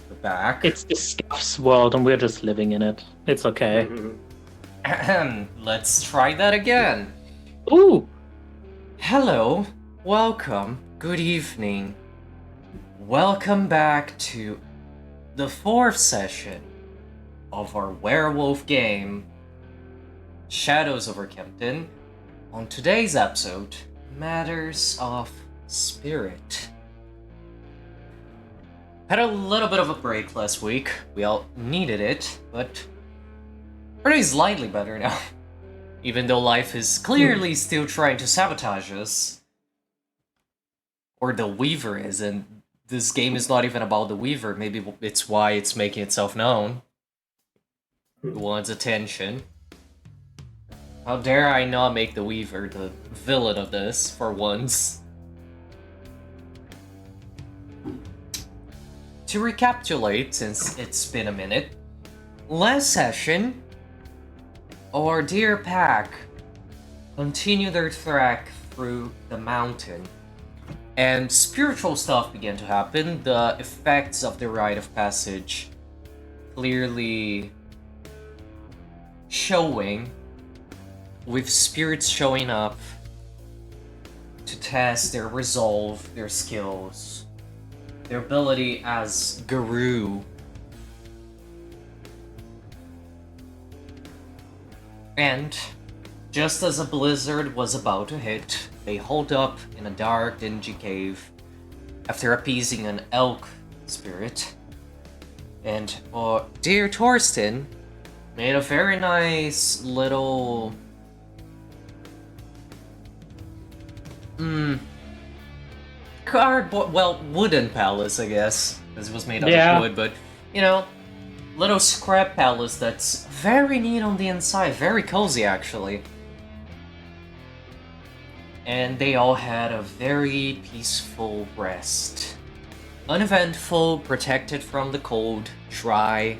we're back. It's the Scuff's world, and we're just living in it. It's okay. Let's try that again. Ooh! Hello, welcome, good evening. Welcome back to the 4th session of our Werewolf game, Shadows Over Kempten. On today's episode, Matters of Spirit. Had a little bit of a break last week. We all needed it, but pretty slightly better now. Even though life is clearly still trying to sabotage us. Or the Weaver is, and this game is not even about the Weaver. Maybe it's why it's making itself known. It wants attention. How dare I not make the Weaver the villain of this, for once. To recapitulate, since it's been a minute, last session, our dear pack continued their trek through the mountain, and spiritual stuff began to happen. The effects of the Rite of Passage clearly showing, with spirits showing up to test their resolve, their skills, their ability as Guru. And just as a blizzard was about to hit, they holed up in a dark, dingy cave after appeasing an elk spirit. And dear Torsten made a very nice little cardboard, well, wooden palace, I guess, because it was made out of wood, but, you know, little scrap palace that's very neat on the inside, very cozy, actually. And they all had a very peaceful rest. Uneventful, protected from the cold, dry,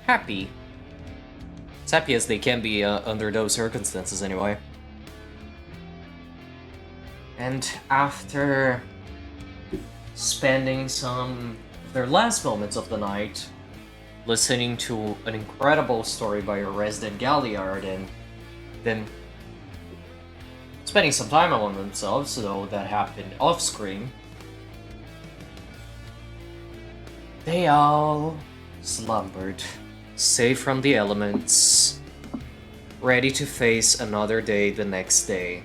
happy. As happy as they can be under those circumstances, anyway. And after spending some of their last moments of the night listening to an incredible story by your resident Galliard, and then spending some time among themselves, though that happened off-screen, they all slumbered, safe from the elements, ready to face another day the next day,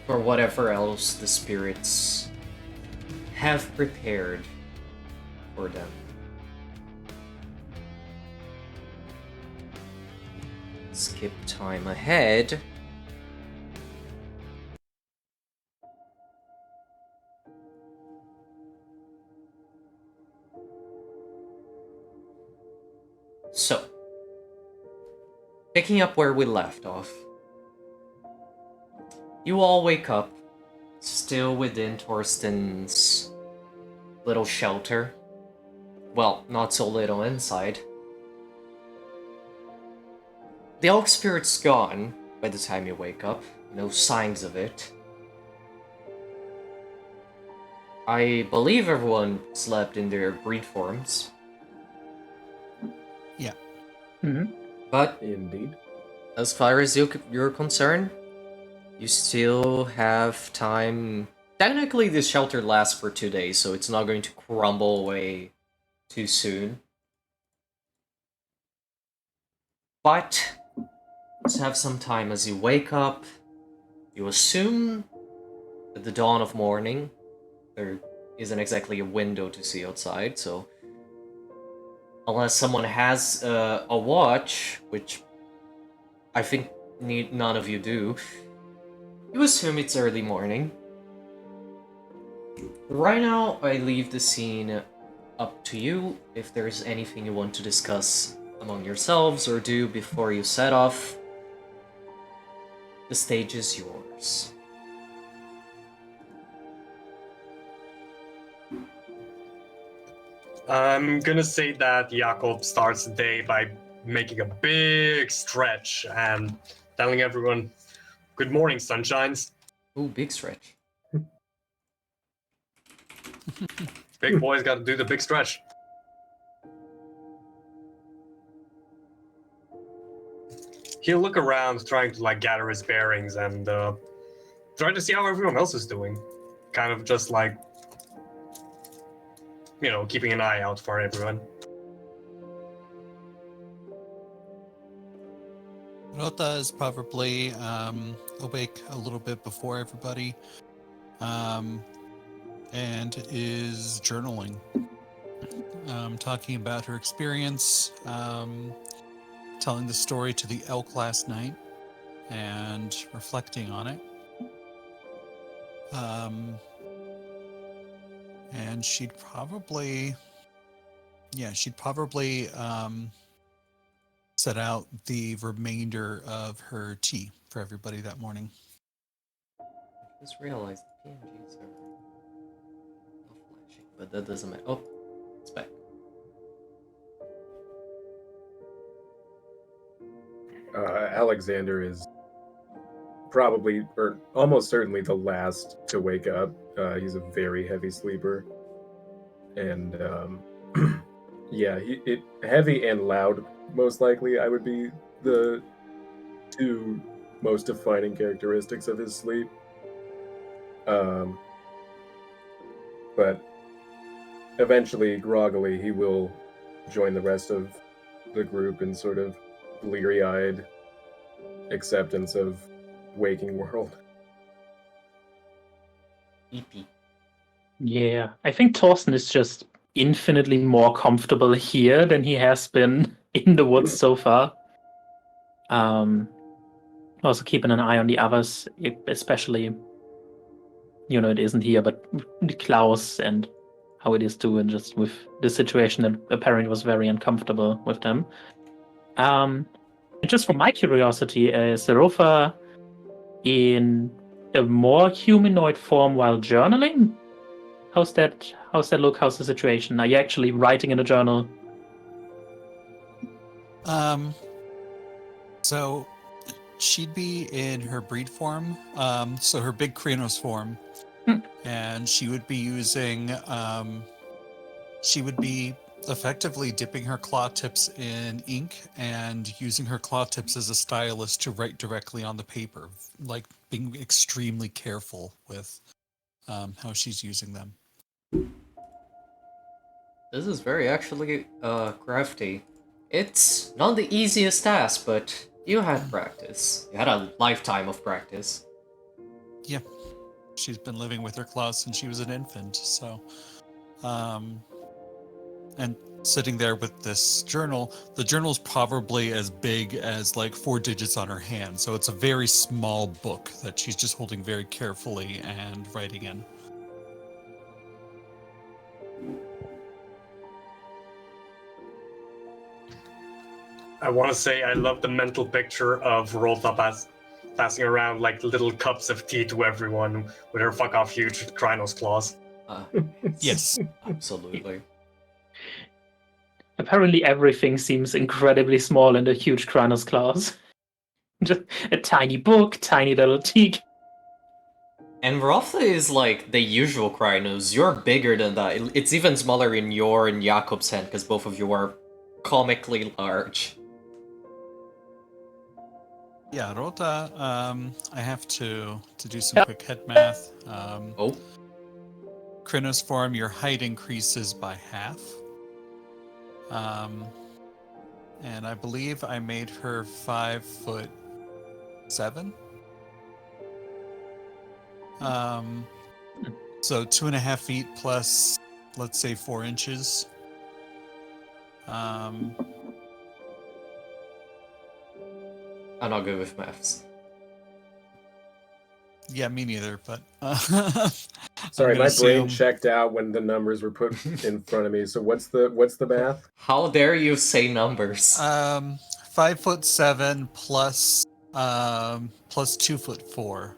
or whatever else the spirits have prepared for them. Skip time ahead. So, picking up where we left off. You all wake up, still within Torsten's little shelter. Well, not so little inside. The elk spirit's gone by the time you wake up. No signs of it. I believe everyone slept in their breed forms. Yeah. Mm-hmm. But Indeed. as far as you're concerned, you still have time. Technically, this shelter lasts for 2 days, so it's not going to crumble away too soon. But let's have some time as you wake up. You assume at the dawn of morning. There isn't exactly a window to see outside, so unless someone has a watch, which I think none of you do, you assume it's early morning. Right now, I leave the scene up to you. If there's anything you want to discuss among yourselves or do before you set off, the stage is yours. I'm gonna say that Jakob starts the day by making a big stretch and telling everyone, "Good morning, sunshines." Ooh, big stretch. Big boy's got to do the big stretch. He'll look around, trying to like gather his bearings and try to see how everyone else is doing. Kind of just like, keeping an eye out for everyone. Rota is probably awake a little bit before everybody, and is journaling, talking about her experience, telling the story to the elk last night, and reflecting on it. And she'd probably set out the remainder of her tea for everybody that morning. I just realized the PNGs are not flashing, but that doesn't matter. Oh, it's back. Alexander is probably, or almost certainly, the last to wake up. He's a very heavy sleeper, and yeah, heavy and loud. Most likely, I would be the two most defining characteristics of his sleep. But eventually, groggily, he will join the rest of the group in sort of bleary-eyed acceptance of waking world. EP. Yeah, I think Thorsten is just infinitely more comfortable here than he has been in the woods so far. Also keeping an eye on the others, especially, it isn't here, but Klaus and how it is doing, just with the situation that apparently was very uncomfortable with them. Just for my curiosity, is Zerofa in a more humanoid form while journaling? How's that look? How's the situation? Are you actually writing in a journal? So she'd be in her breed form, so her big Kranos form, and she would be using, she would be effectively dipping her claw tips in ink and using her claw tips as a stylus to write directly on the paper, like being extremely careful with how she's using them. This is very actually crafty. It's not the easiest task, but you had practice. You had a lifetime of practice. Yeah, she's been living with her claws since she was an infant, so and sitting there with this journal, the journal's probably as big as like 4 digits on her hand, so it's a very small book that she's just holding very carefully and writing in. I want to say I love the mental picture of Rolta passing around like little cups of tea to everyone with her fuck off huge Krynos claws. Yes. Absolutely. Apparently everything seems incredibly small in the huge Kranos claws. Just a tiny book, tiny little teak. And Rotha is like the usual Krynos. You're bigger than that. It's even smaller in your and Jakob's hand, because both of you are comically large. Yeah, Rota, I have to do some quick head math. Oh. Krynos form, your height increases by half. And I believe I made her 5'7". So 2.5 feet plus, let's say 4 inches. I'm not good with maths. Yeah, me neither, but Sorry, my brain assume... checked out when the numbers were put in front of me. So what's the math? How dare you say numbers? 5'7" plus 2'4" or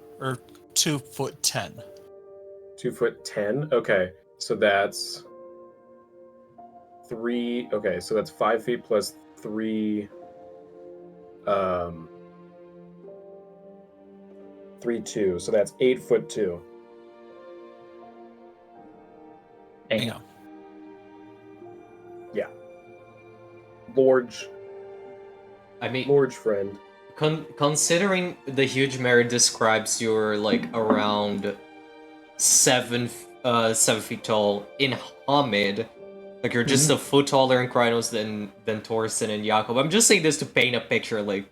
2'10". 2'10". Okay, so that's 3. Okay, so that's 5 feet plus 3. 3'2", so that's 8'2". Hang on. Lord's I mean, friend. considering the huge mirror describes you're like around 7 feet tall in Hamid, like you're just a foot taller in Krynos than Torsten and Jakob. I'm just saying this to paint a picture. Like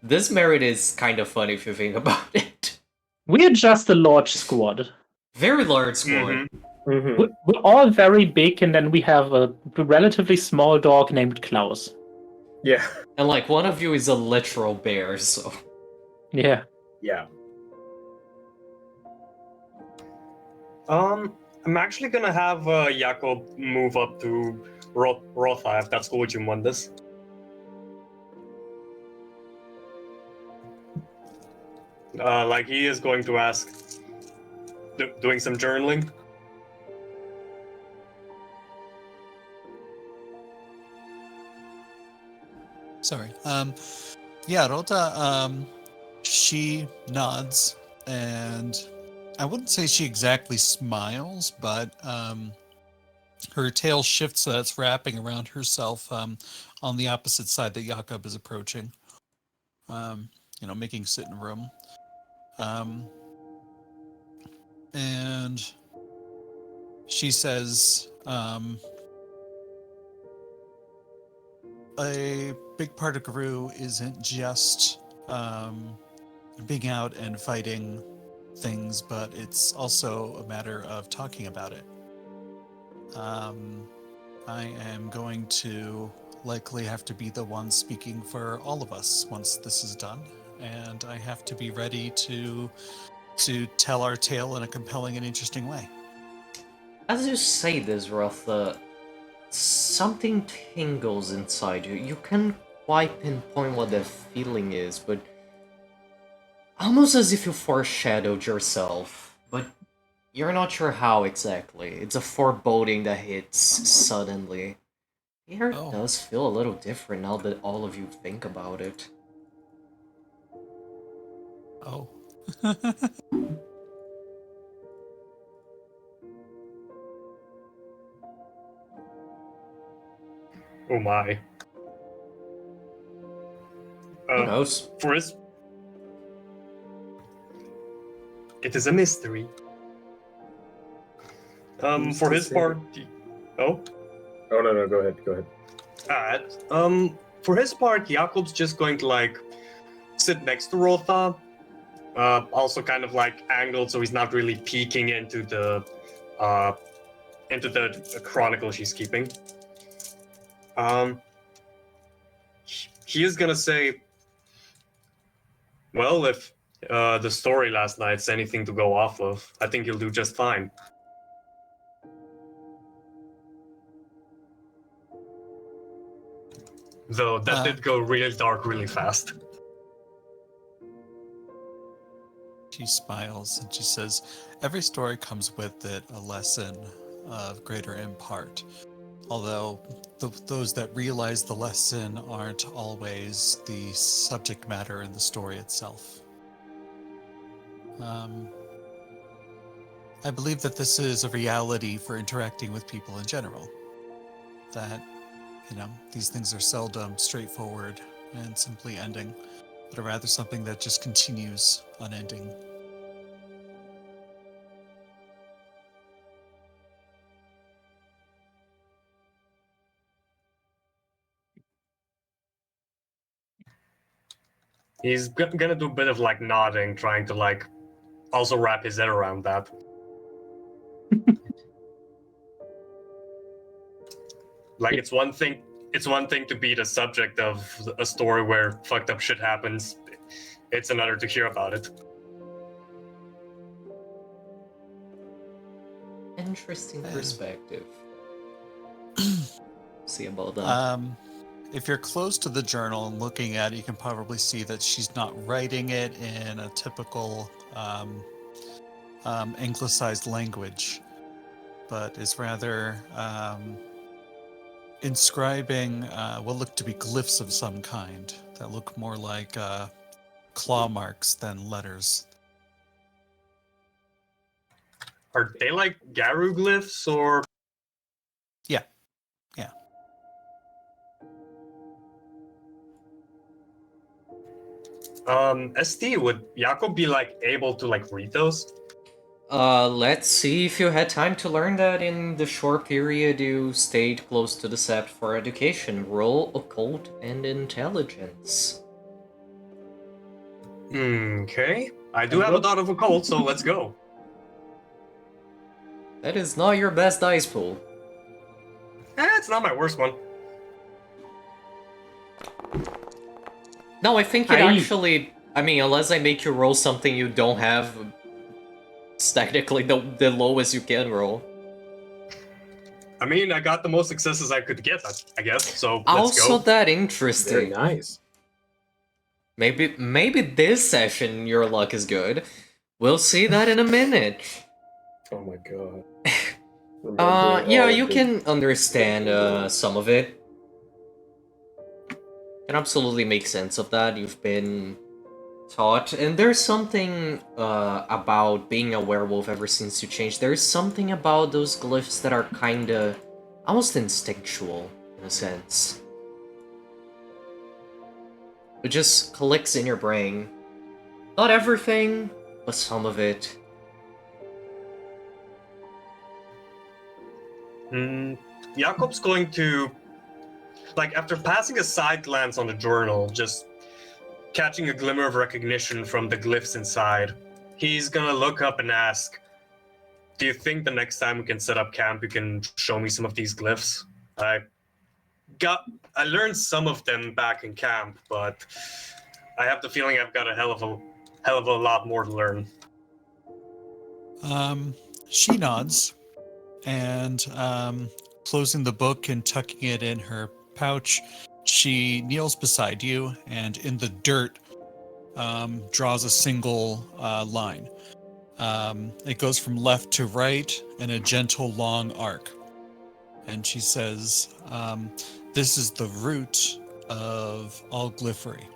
this merit is kind of funny if you think about it. We're just a large squad. Very large squad. Mm-hmm. We're all very big, and then we have a relatively small dog named Klaus. Yeah. And like one of you is a literal bear, so Yeah. Yeah. I'm actually gonna have Jakob move up to Rotha if that's cool with you, Mundus. Like he is going to ask, doing some journaling. Sorry. Yeah, Rota, she nods, and I wouldn't say she exactly smiles, but her tail shifts so that's wrapping around herself on the opposite side that Jakob is approaching. Making sit in room. And she says, a big part of Gru isn't just being out and fighting things, but it's also a matter of talking about it. I am going to likely have to be the one speaking for all of us once this is done, and I have to be ready to tell our tale in a compelling and interesting way. as you say this, Rotha, something tingles inside you. You can't quite pinpoint what that feeling is, but almost as if you foreshadowed yourself, but you're not sure how exactly. It's a foreboding that hits suddenly. The air Oh. does feel a little different now that all of you think about it. Oh. Oh my. Who knows? For his, it is a mystery. Who's For to his say? part, oh. Oh no, go ahead. Alright. For his part, Jakob's just going to like sit next to Rotha. Also kind of like angled so he's not really peeking into the chronicle she's keeping. He is gonna say, well, if the story last night's anything to go off of, I think you'll do just fine. Though that did go really dark really fast. She smiles and she says, every story comes with it a lesson of greater impart. Although those that realize the lesson aren't always the subject matter in the story itself. I believe that this is a reality for interacting with people in general. That, these things are seldom straightforward and simply ending, but are rather something that just continues unending. He's gonna do a bit of like nodding, trying to like also wrap his head around that. Like it's one thing to be the subject of a story where fucked up shit happens. It's another to hear about it. Interesting perspective. See about that. If you're close to the journal and looking at it, you can probably see that she's not writing it in a typical anglicized language, but is rather inscribing what look to be glyphs of some kind that look more like claw marks than letters. Are they like Garu glyphs or? Yeah. ST, would Jakob be like able to like read those? Let's see if you had time to learn that in the short period you stayed close to the Sept for education. Roll occult and intelligence. Okay. I do have a dot of occult, so let's go. That is not your best dice pool. It's not my worst one. No, I think it I- actually... I mean, unless I make you roll something you don't have, it's technically the lowest you can roll. I mean, I got the most successes I could get, I guess, so let's Also go. that Very interesting. nice. Maybe this session your luck is good. We'll see that in a minute. Oh my god. Yeah, Remembering all you of the- can understand some of it. Can absolutely make sense of that. You've been taught, and there's something about being a werewolf ever since you changed. There's something about those glyphs that are kinda almost instinctual in a sense. It just clicks in your brain. Not everything, but some of it. Jakob's going to, like, after passing a side glance on the journal, just catching a glimmer of recognition from the glyphs inside, he's gonna look up and ask, do you think the next time we can set up camp, you can show me some of these glyphs? I learned some of them back in camp, but I have the feeling I've got a hell of a lot more to learn. She nods, and closing the book and tucking it in her pouch, she kneels beside you, and in the dirt draws a single line. It goes from left to right in a gentle long arc. And she says, this is the root of all glyphery.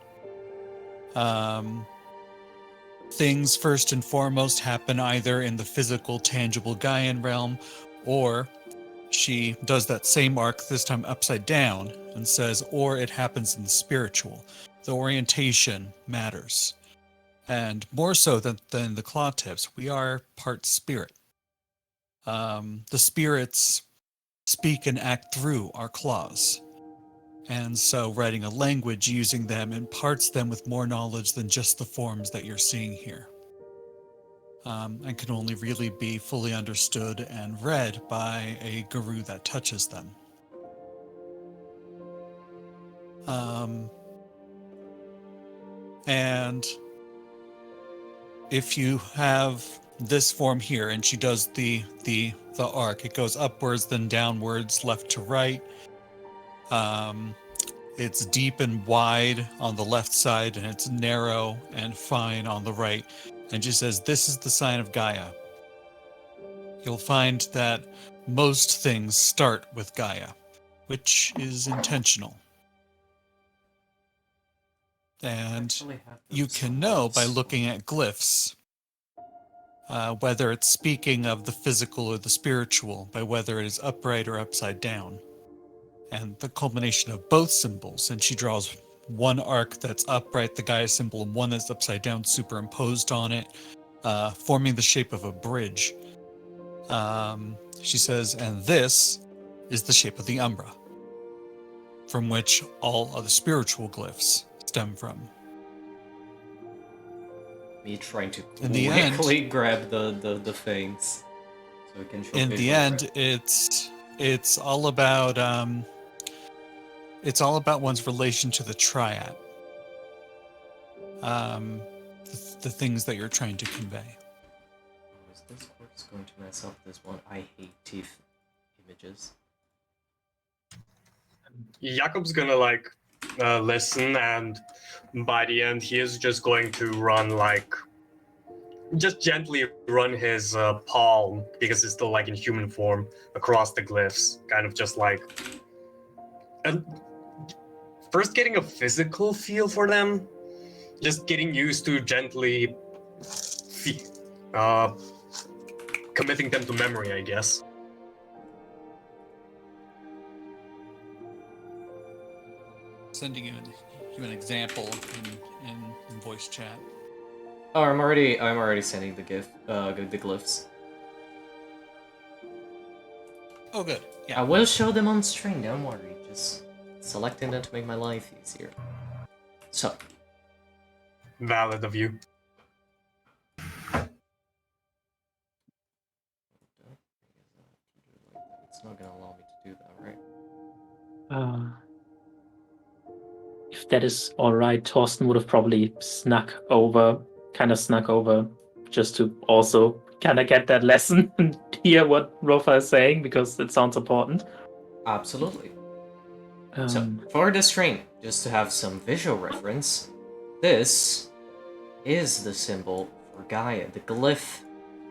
Things first and foremost happen either in the physical, tangible Gaian realm, or she does that same arc, this time upside down, and says, or it happens in the spiritual. The orientation matters. And more so than the claw tips, we are part spirit. The spirits speak and act through our claws. And so writing a language using them imparts them with more knowledge than just the forms that you're seeing here. And can only really be fully understood and read by a guru that touches them. And if you have this form here, and she does the arc, it goes upwards, then downwards, left to right. It's deep and wide on the left side, and it's narrow and fine on the right. And she says, this is the sign of Gaia. You'll find that most things start with Gaia, which is intentional. And you can know by looking at glyphs whether it's speaking of the physical or the spiritual, by whether it is upright or upside down. And the culmination of both symbols, and she draws one arc that's upright, the Gaia symbol, and one that's upside down, superimposed on it, forming the shape of a bridge. She says, and this is the shape of the Umbra, from which all other spiritual glyphs stem from. Me trying to In the end- quickly grab the things so we can show In the visual end, rep. it's all about one's relation to the triad. The things that you're trying to convey. Is this course going to mess up this one? I hate teeth images. Jakob's gonna like listen, and by the end, he is just going to run just gently run his palm, because it's still like in human form, across the glyphs, kind of just like, and first getting a physical feel for them, just getting used to gently committing them to memory, I guess. Sending you you an example in voice chat. Oh, I'm already sending the the glyphs. Oh, good. Yeah. I will show them on stream, don't worry. Just selecting them to make my life easier. So, Valid of you. it's not gonna allow me to do that, right? If that is all right, Torsten would have probably kind of snuck over, just to also kind of get that lesson and hear what Rofa is saying, because it sounds important. Absolutely. So, for the stream, just to have some visual reference, this is the symbol for Gaia, the glyph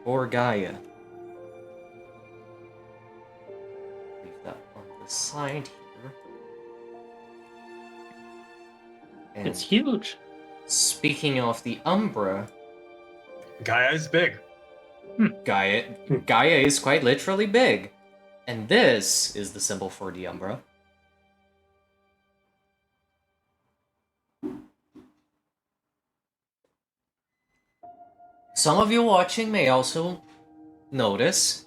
for Gaia. Leave that on the side here. And It's huge. speaking of the Umbra, Gaia is big. Gaia is quite literally big. And this is the symbol for the Umbra. Some of you watching may also notice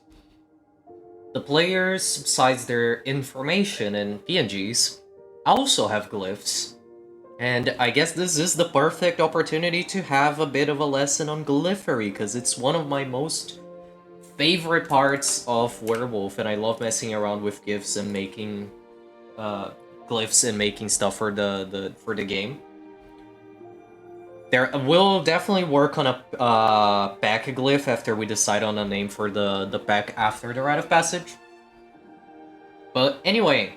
the players, besides their information and PNGs, also have glyphs. And I guess this is the perfect opportunity to have a bit of a lesson on glyphery, because it's one of my most favorite parts of Werewolf, and I love messing around with glyphs and making glyphs and making stuff for the game. We'll definitely work on a pack glyph after we decide on a name for the pack after the Rite of Passage. But anyway,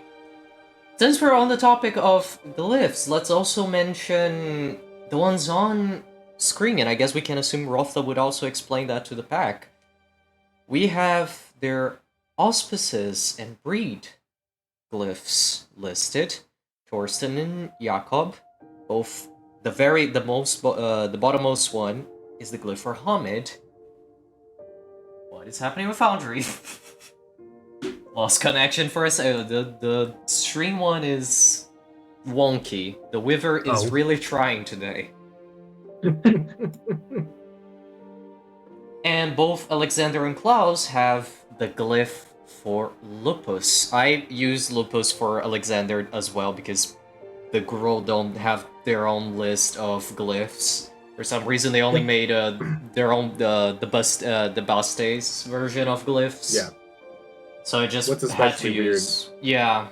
since we're on the topic of glyphs, let's also mention the ones on screen, and I guess we can assume Rotha would also explain that to the pack. We have their auspices and breed glyphs listed. Torsten and Jakob, both the bottommost one is the glyph for Hamid. What is happening with Foundry? Lost connection for us. The stream one is wonky. The Wither is really trying today. And both Alexander and Klaus have the glyph for Lupus. I use Lupus for Alexander as well because the Gruul don't have their own list of glyphs. For some reason, they only made their own the Bastes version of glyphs. Yeah. So I just What's had to especially use. Yeah,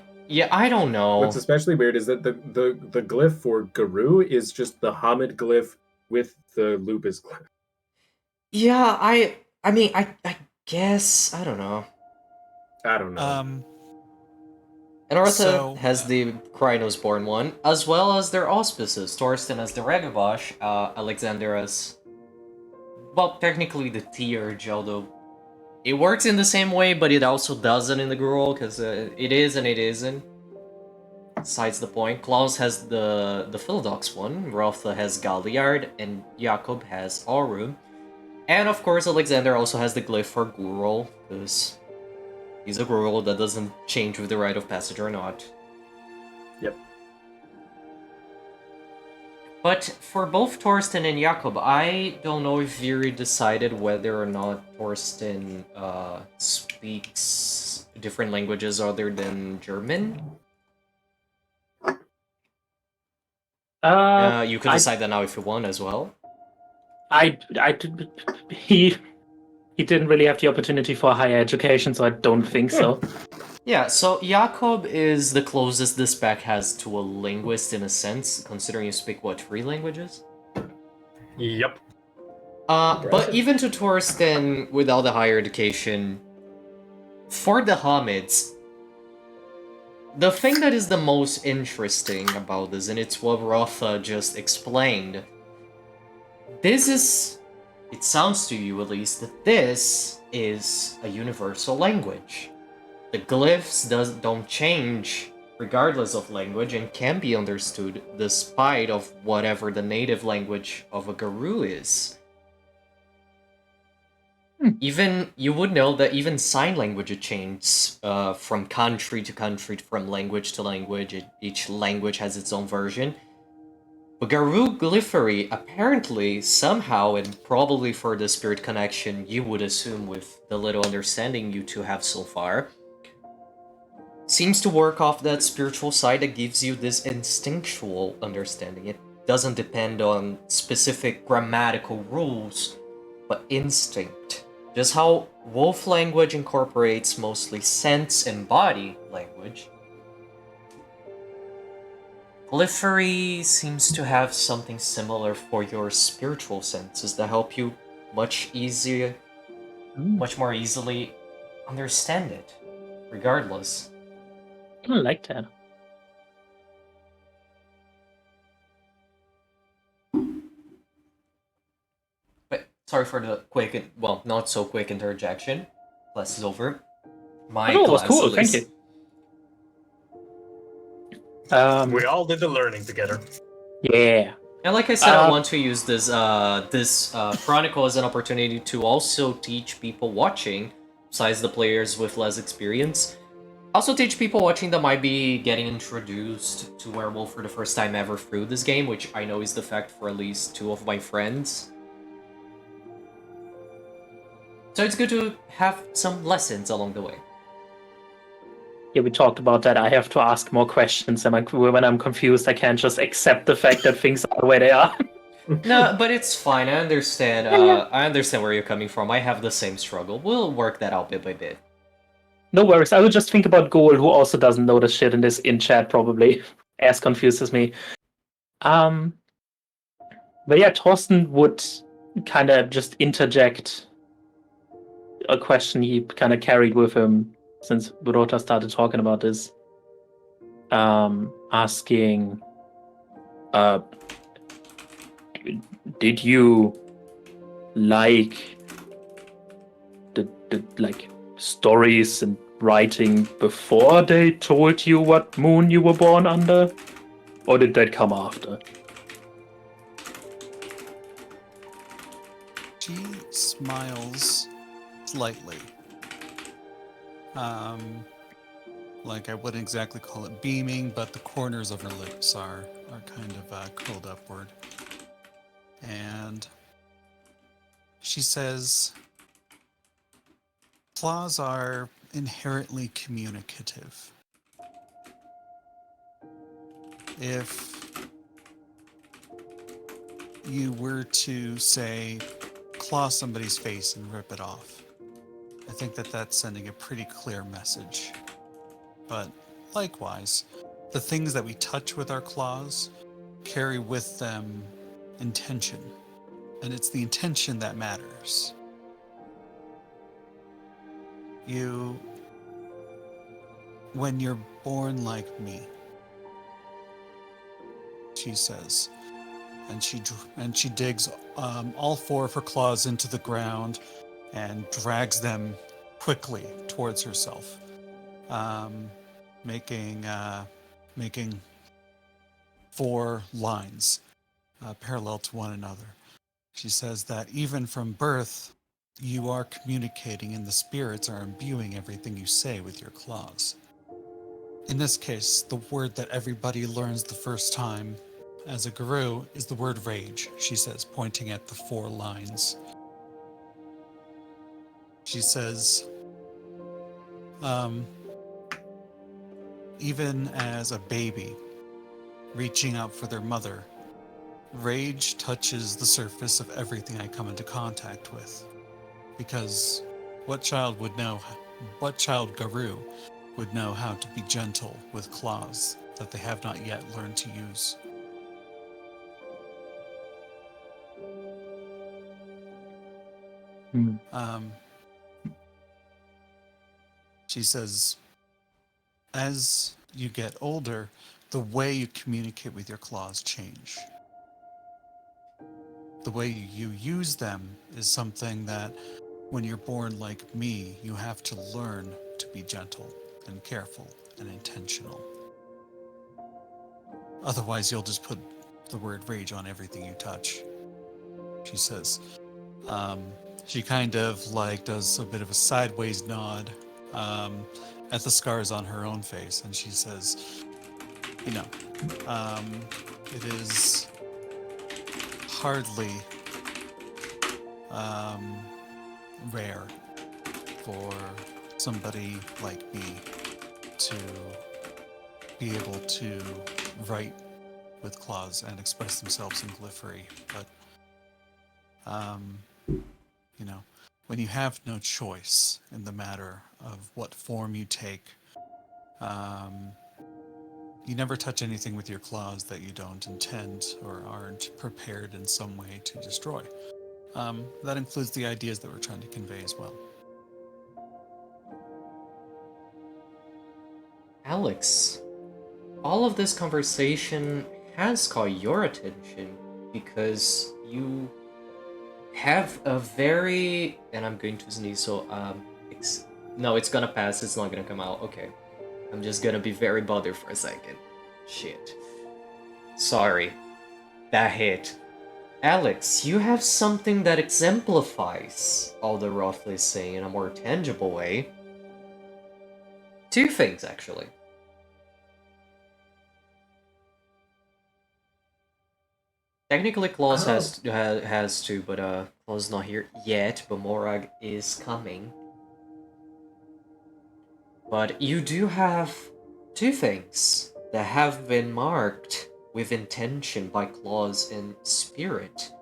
I don't know. What's especially weird is that the glyph for Garou is just the Hamid glyph with the Lupus glyph. Yeah, I mean, I guess I don't know. I don't know. And Artha has the Krynos born one, as well as their auspices. Torsten as the Regabosh, Alexander as, well, technically the Tierge, although it works in the same way, but it also doesn't in the Gruul, because it is and it isn't. Besides the point, Klaus has the Philodox one, Rotha has Galliard, and Jakob has Aurum. And of course, Alexander also has the glyph for Gruul, because he's a Gruul that doesn't change with the Rite of Passage or not. Yep. But for both Torsten and Jakob, I don't know if Viri decided whether or not Torsten speaks different languages other than German. You can decide that now if you want as well. He didn't really have the opportunity for higher education, so I don't think so. Yeah, so Jakob is the closest this pack has to a linguist in a sense, considering you speak, what, 3 languages? Yep. But even to Torsten, without the higher education, for the Hamids, the thing that is the most interesting about this, and it's what Rotha just explained, this is, it sounds to you at least, that this is a universal language. The glyphs don't change regardless of language and can be understood despite of whatever the native language of a Garou is. Even, you would know that even sign language changes from country to country, from language to language. Each language has its own version. But Garou Glyphery, apparently, somehow, and probably for the spirit connection you would assume with the little understanding you two have so far, seems to work off that spiritual side that gives you this instinctual understanding. It doesn't depend on specific grammatical rules, but instinct. Just how wolf language incorporates mostly sense and body language, Glyphery seems to have something similar for your spiritual senses that help you much more easily understand it, regardless. I like that. But sorry for the quick, well, not so quick interjection. Class is over. My Oh, no, it was class, cool. at Thank least. you. We all did the learning together. Yeah. And like I said, I want to use this Chronicle as an opportunity to also teach people watching, besides the players with less experience, also teach people watching that might be getting introduced to Werewolf for the first time ever through this game, which I know is the fact for at least 2 of my friends. So it's good to have some lessons along the way. Yeah, we talked about that. I have to ask more questions, and when I'm confused, I can't just accept the fact that things are the way they are. No, but it's fine. I understand. Yeah. I understand where you're coming from. I have the same struggle. We'll work that out bit by bit. No worries. I will just think about Goal, who also doesn't know the shit in this in chat, probably as confused as me. But yeah, Thorsten would kind of just interject a question he kind of carried with him since Rota started talking about this. Asking, did you like the like stories and writing before they told you what moon you were born under, or did that come after? She smiles slightly. Like I wouldn't exactly call it beaming, but the corners of her lips are kind of curled upward. And she says, claws are inherently communicative. If you were to say, claw somebody's face and rip it off, I think that that's sending a pretty clear message. But likewise, the things that we touch with our claws carry with them intention, and it's the intention that matters. When you're born like me, she says, and she digs all 4 of her claws into the ground and drags them quickly towards herself, making 4 lines parallel to one another. She says that even from birth, you are communicating, and the spirits are imbuing everything you say with your claws. In this case, the word that everybody learns the first time as a Garou is the word rage, she says, pointing at the 4 lines. She says, even as a baby reaching out for their mother, rage touches the surface of everything I come into contact with. Because what child Garou would know how to be gentle with claws that they have not yet learned to use? She says, as you get older, the way you communicate with your claws change. The way you use them is something that, when you're born like me, you have to learn to be gentle and careful and intentional. Otherwise, you'll just put the word rage on everything you touch, she says. She kind of like does a bit of a sideways nod at the scars on her own face, and she says, it is hardly rare for somebody like me to be able to write with claws and express themselves in glyphery, but you know, when you have no choice in the matter of what form you take, you never touch anything with your claws that you don't intend or aren't prepared in some way to destroy. That includes the ideas that we're trying to convey as well. Alex, all of this conversation has caught your attention because you have a very... and I'm going to sneeze, so no, it's gonna pass, it's not gonna come out. Okay. I'm just gonna be very bothered for a second. Shit. Sorry. That hit. Alex, you have something that exemplifies all the roughly saying in a more tangible way. Two things, actually. Technically, Klaus has to, but Klaus is not here yet, but Morag is coming. But you do have two things that have been marked with intention by Klaus and Spirit.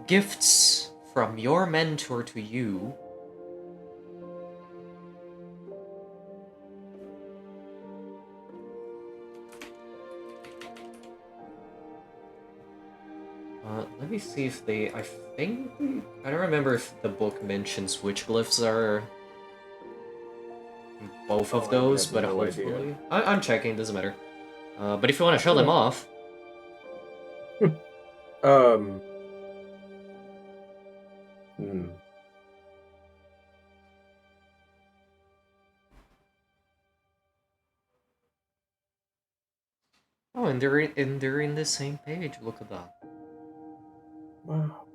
Gifts from your mentor to you. Let me see if they... I don't remember if the book mentions which glyphs are both of those, but no hopefully... idea. I'm checking, doesn't matter. But if you want to show them off... Oh, and they're in the same page. Look at that. Wow.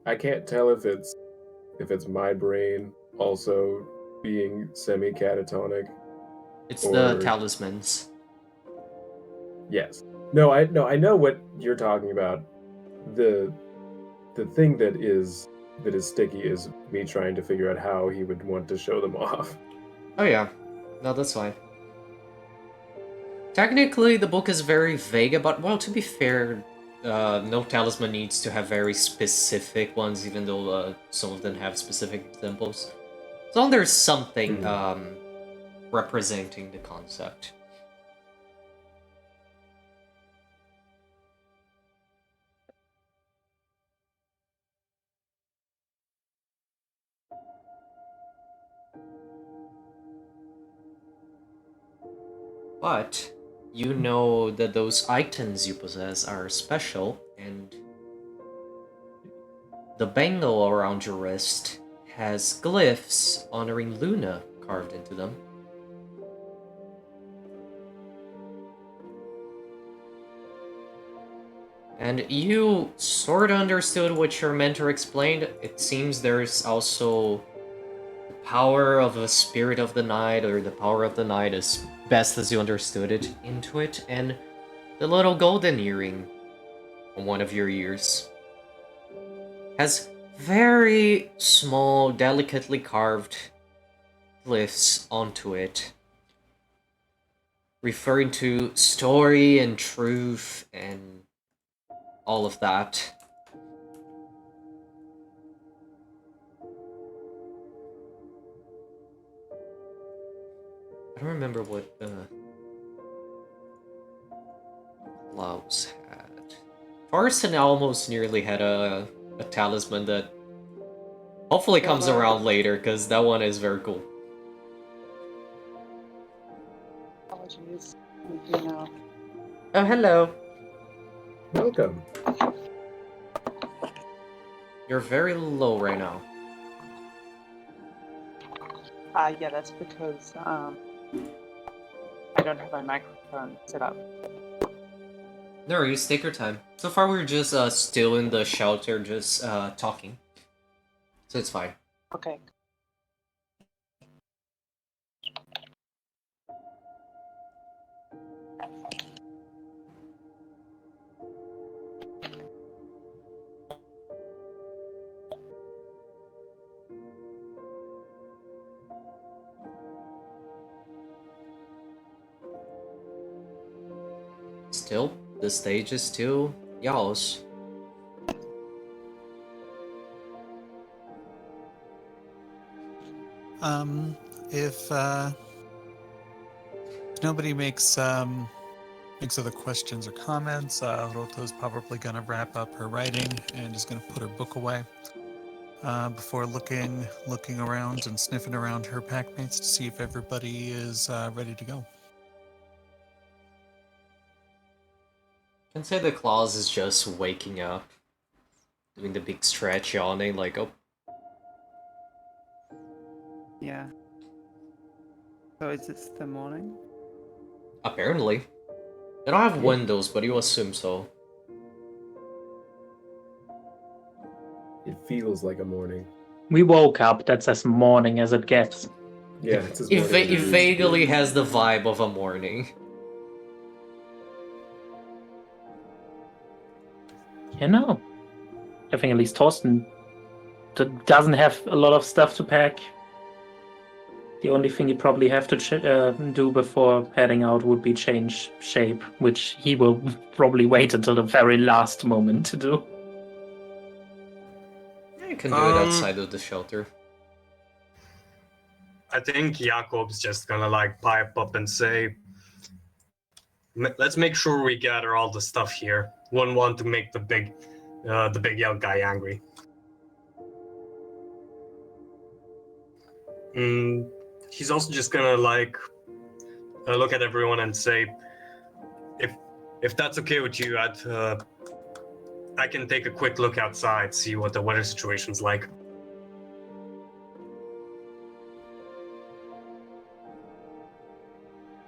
I can't tell if it's my brain also being semi-catatonic. It's the talismans. Yes. No, I know what you're talking about. The thing that is sticky is me trying to figure out how he would want to show them off. Oh yeah. No, that's fine. Technically, the book is very vague about... Well, to be fair, no talisman needs to have very specific ones, even though some of them have specific examples. As long as there's something representing the concept. But you know that those items you possess are special, and the bangle around your wrist has glyphs honoring Luna carved into them. And you sort of understood what your mentor explained. It seems there's also the power of a spirit of the night, or the power of the night as best as you understood it, into it, and the little golden earring on one of your ears has very small, delicately carved glyphs onto it, referring to story and truth and all of that. I don't remember what Klaus had. Farson almost nearly had a talisman that hopefully comes around later, because that one is very cool. Apologies. You know. Oh, hello. Welcome. You're very low right now. Yeah, that's because I don't have my microphone set up. No worries, take your time. So far we're just still in the shelter, just talking. So it's fine. Okay. Still, the stage is still y'all's. If nobody makes other questions or comments, Roto's probably gonna wrap up her writing and is gonna put her book away before looking around and sniffing around her packmates to see if everybody is ready to go. I can say the Claus is just waking up, doing the big stretch, yawning, like, oh. Yeah. So is this the morning? Apparently. They don't have Yeah. windows, but you assume so. It feels like a morning. We woke up. That's as morning as it gets. Yeah, it's as It, morning as it needs to be. vaguely has the vibe of a morning. You know, I think at least Thorsten doesn't have a lot of stuff to pack. The only thing he'd probably have to do before heading out would be change shape, which he will probably wait until the very last moment to do. Yeah, you can do it outside of the shelter. I think Jakob's just gonna like pipe up and say, let's make sure we gather all the stuff here. Wouldn't want to make the big young guy angry. He's also just gonna like look at everyone and say, if that's okay with you, I can take a quick look outside, see what the weather situation's like.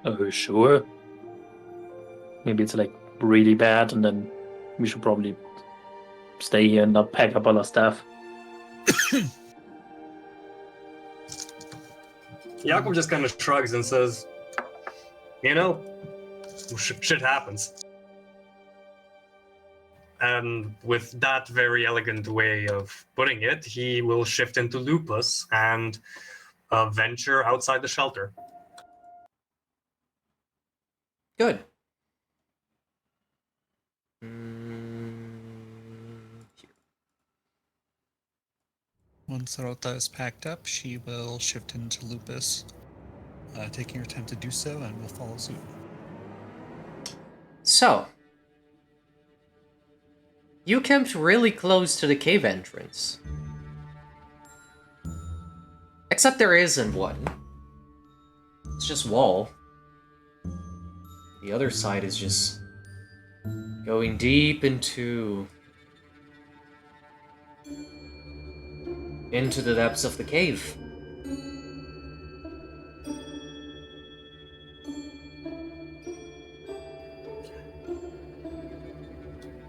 Oh, sure. Maybe it's like really bad, and then we should probably stay here and not pack up all our stuff. Jakob just kind of shrugs and says, you know, shit happens. And with that very elegant way of putting it, he will shift into Lupus and venture outside the shelter. Good. Once Rota is packed up, she will shift into Lupus, taking her time to do so, and will follow suit. So, you camped really close to the cave entrance. Except there isn't one. It's just wall. The other side is just going deep into the depths of the cave.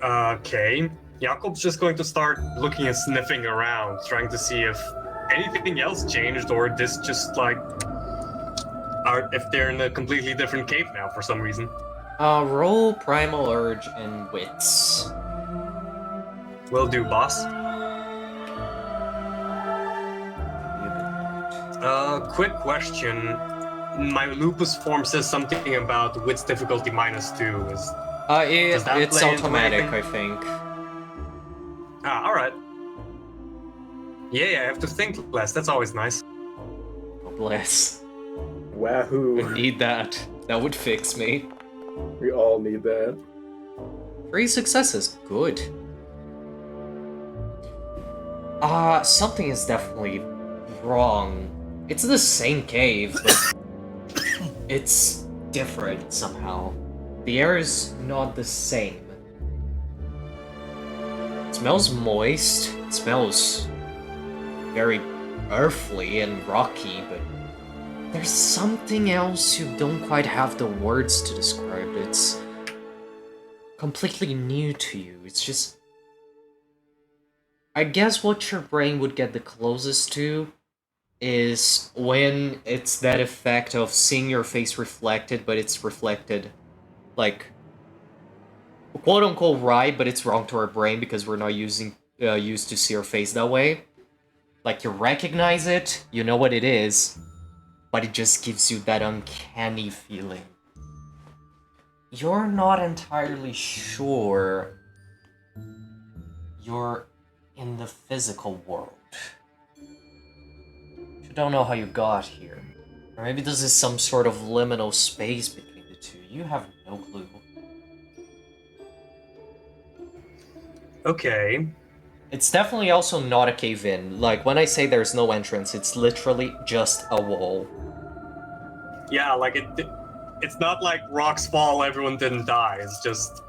Okay. Jakob's just going to start looking and sniffing around, trying to see if anything else changed, or this just like, if they're in a completely different cave now for some reason. Roll Primal Urge and Wits. Will do, boss. Quick question. My Lupus form says something about Wits difficulty -2. Does that It's play into automatic, anything? I think. Alright. Yeah, I have to think less. That's always nice. Oh, bless. Wahoo! I need that. That would fix me. We all need that. 3 successes. Good. Something is definitely wrong. It's the same cave, but it's different somehow. The air is not the same. It smells moist. It smells very earthly and rocky, but there's something else you don't quite have the words to describe. It's completely new to you. It's just... I guess what your brain would get the closest to is when it's that effect of seeing your face reflected, but it's reflected, like, quote-unquote right, but it's wrong to our brain because we're not used to see our face that way. Like, you recognize it, you know what it is, but it just gives you that uncanny feeling. you're not entirely sure you're in the physical world. You don't know how you got here. Or maybe this is some sort of liminal space between the two. You have no clue. Okay. It's definitely also not a cave-in. Like, when I say there's no entrance, it's literally just a wall. Yeah, like it's not like rocks fall, everyone didn't die. It's just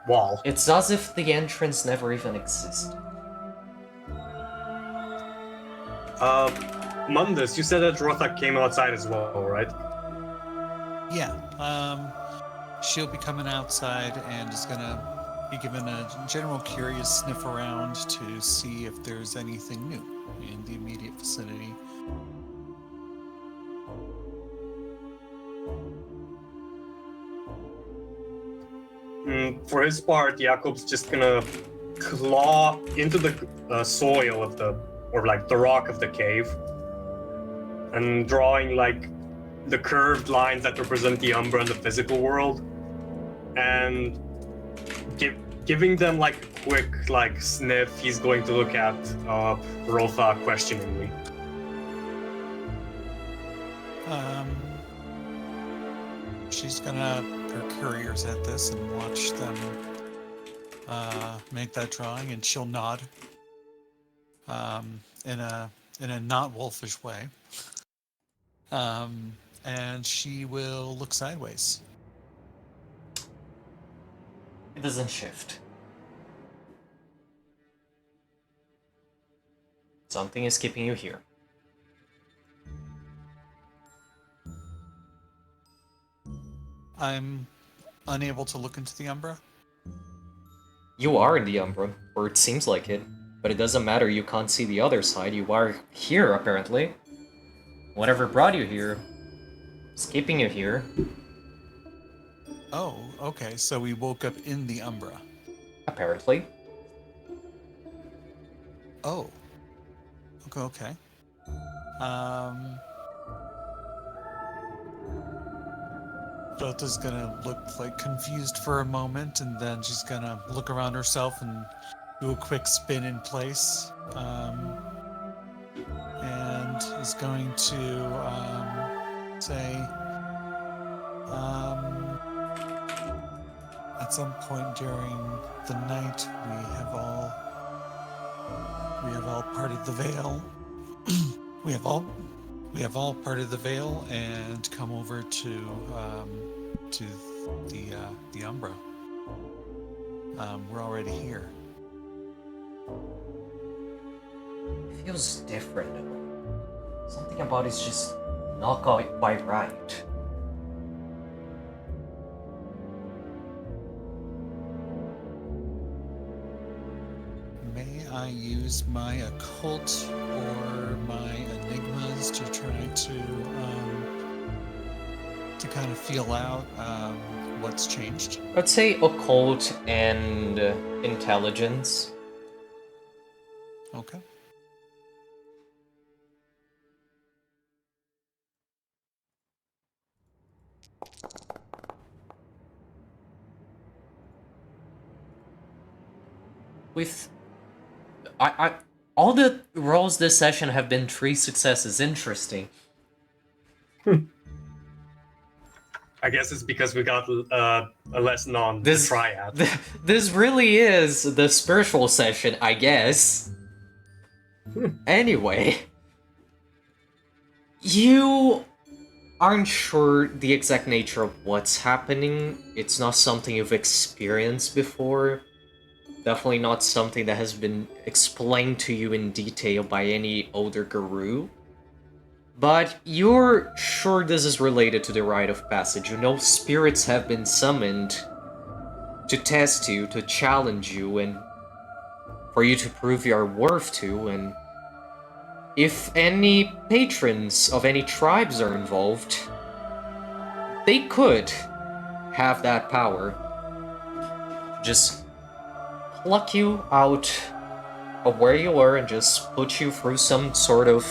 wall. It's as if the entrance never even existed. Mundus, you said that Rotha came outside as well, right? Yeah. She'll be coming outside and is gonna be given a general curious sniff around to see if there's anything new in the immediate vicinity. For his part, Jakob's just gonna claw into the soil of the rock of the cave, and drawing like the curved lines that represent the Umbra in the physical world, and giving them like a quick like sniff. He's going to look at Rotha questioningly. She's gonna her couriers at this and watch them make that drawing, and she'll nod in a not wolfish way, and she will look sideways. It doesn't shift. Something is keeping you here. I'm unable to look into the Umbra. You are in the Umbra, or it seems like it. But it doesn't matter, you can't see the other side. You are here, apparently. Whatever brought you here is keeping you here. Oh, okay. So we woke up in the Umbra. Apparently. Oh. Okay. Dota's gonna look like confused for a moment, and then she's gonna look around herself and do a quick spin in place, and is going to say, at some point during the night, we have all parted the veil. we have all parted the veil and come over to the Umbra. We're already here. It feels different. Something about it's just not quite right. May I use my occult or my enigmas to try to kind of feel out what's changed? I'd say occult and intelligence. Okay. With all the rolls this session have been 3 successes. Interesting. I guess it's because we got a lesson on the triad. This really is the spiritual session, I guess. Anyway, you aren't sure the exact nature of what's happening. It's not something you've experienced before. Definitely not something that has been explained to you in detail by any older guru. But you're sure this is related to the Rite of Passage. You know spirits have been summoned to test you, to challenge you, and for you to prove your worth to, and if any patrons of any tribes are involved, they could have that power. Just pluck you out of where you were and just put you through some sort of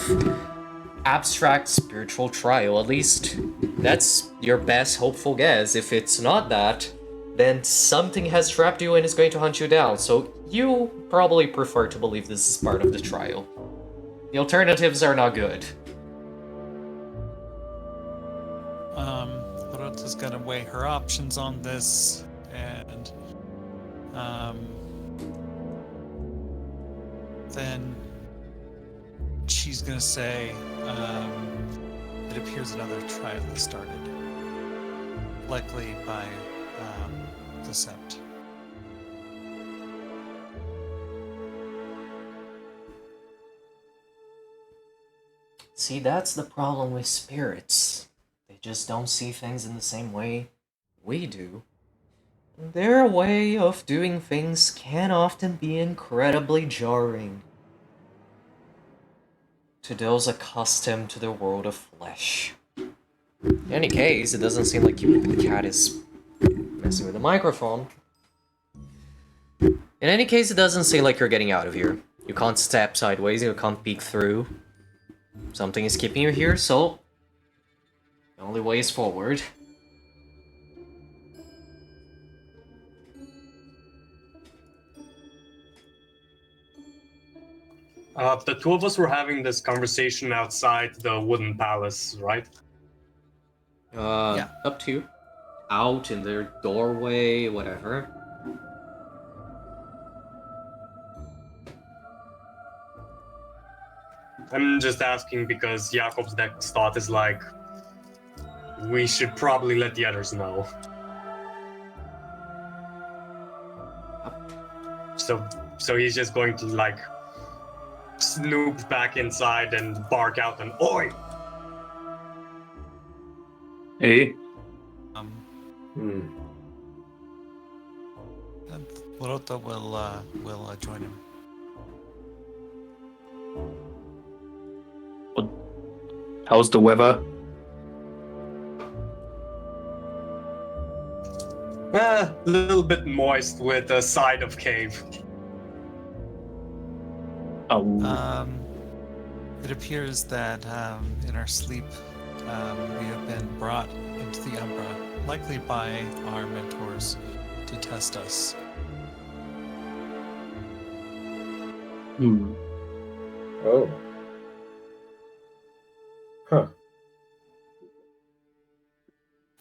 abstract spiritual trial. At least That's your best hopeful guess. If it's not that, then something has trapped you and is going to hunt you down, so you probably prefer to believe this is part of the trial. The alternatives are not good. Lorota's gonna weigh her options on this, and then she's gonna say, it appears another trial has started, likely by the Sept. See, that's the problem with spirits. They just don't see things in the same way we do. Their way of doing things can often be incredibly jarring to those accustomed to the world of flesh. In any case, it doesn't seem like the cat is messing with the microphone. In any case, it doesn't seem like you're getting out of here. You can't step sideways, you can't peek through. Something is keeping you here, so the only way is forward. The two of us were having this conversation outside the wooden palace, right? Yeah. Up to you. Out in their doorway, whatever. I'm just asking because Jakob's next thought is like, we should probably let the others know. So he's just going to like snoop back inside and bark out an "Oi!" Hey. And Lorota will join him. How's the weather? A little bit moist with a side of cave. Oh. It appears that in our sleep we have been brought into the Umbra, likely by our mentors, to test us. Oh. Huh.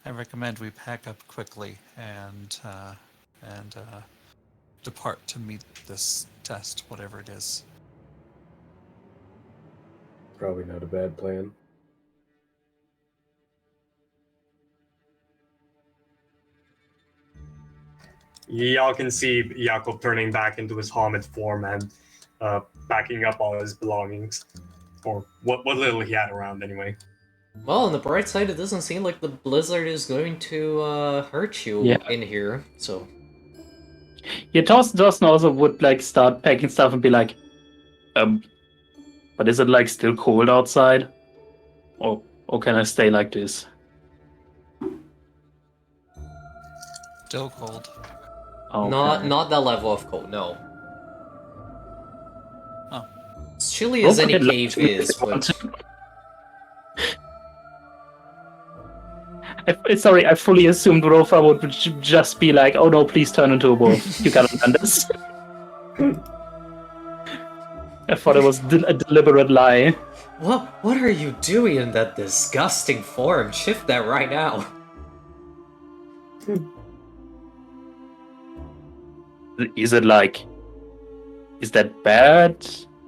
I recommend we pack up quickly and depart to meet this test, whatever it is. Probably not a bad plan. Y'all can see Jakob turning back into his hermit form and packing up all his belongings. Or what little he had around, anyway. Well, on the bright side, it doesn't seem like the blizzard is going to hurt you in here, so... Yeah, Thorsten also would like start packing stuff and be like, but is it like still cold outside? Or can I stay like this? Still cold. Okay. Not that level of cold, no. Oh. As chilly as any Okay, cave is, but... Sorry, I fully assumed Rofa would just be like, oh no, please turn into a wolf. You gotta done this. I thought it was a deliberate lie. What are you doing in that disgusting form? Shift that right now. Is that bad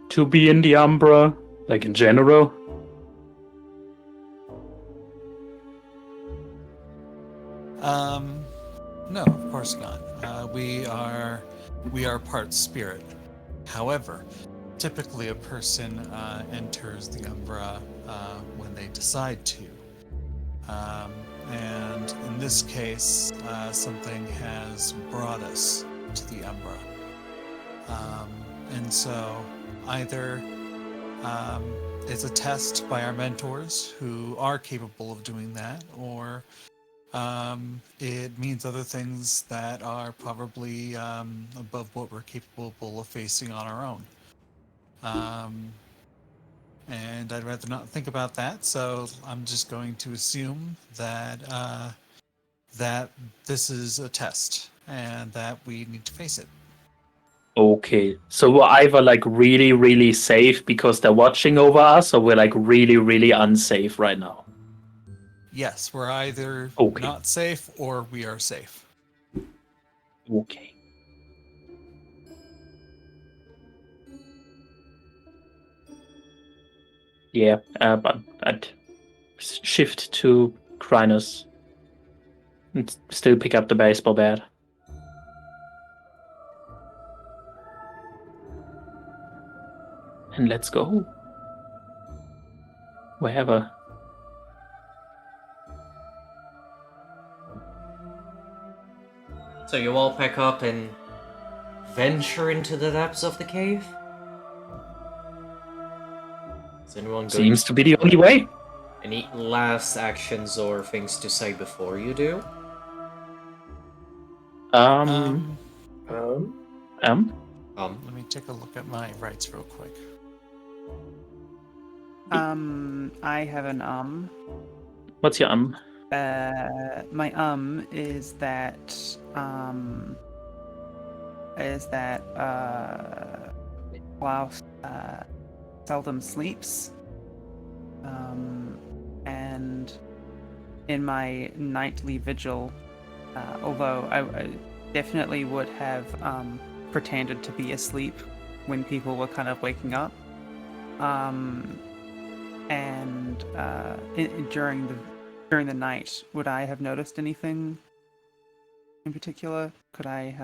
to be in the Umbra? Like in general? No, of course not. We are part spirit. However, typically a person enters the Umbra when they decide to. And in this case, something has brought us to the Umbra. And so either it's a test by our mentors who are capable of doing that, or it means other things that are probably above what we're capable of facing on our own. and I'd rather not think about that. So I'm just going to assume that that this is a test and that we need to face it. Okay, so we're either like really, really safe because they're watching over us, or we're like really, really unsafe right now. Yes, we're either Okay. not safe or we are safe. Okay. Yeah, but I'd shift to Crinus and still pick up the baseball bat. And let's go. Wherever. So you all pack up and venture into the depths of the cave? Is anyone going Seems to be the only way. Any last actions or things to say before you do? Um. Let me take a look at my rights real quick. I have an What's your my is that Klaus seldom sleeps, and in my nightly vigil, although I definitely would have pretended to be asleep when people were kind of waking up, and during the night, would I have noticed anything in particular? Could I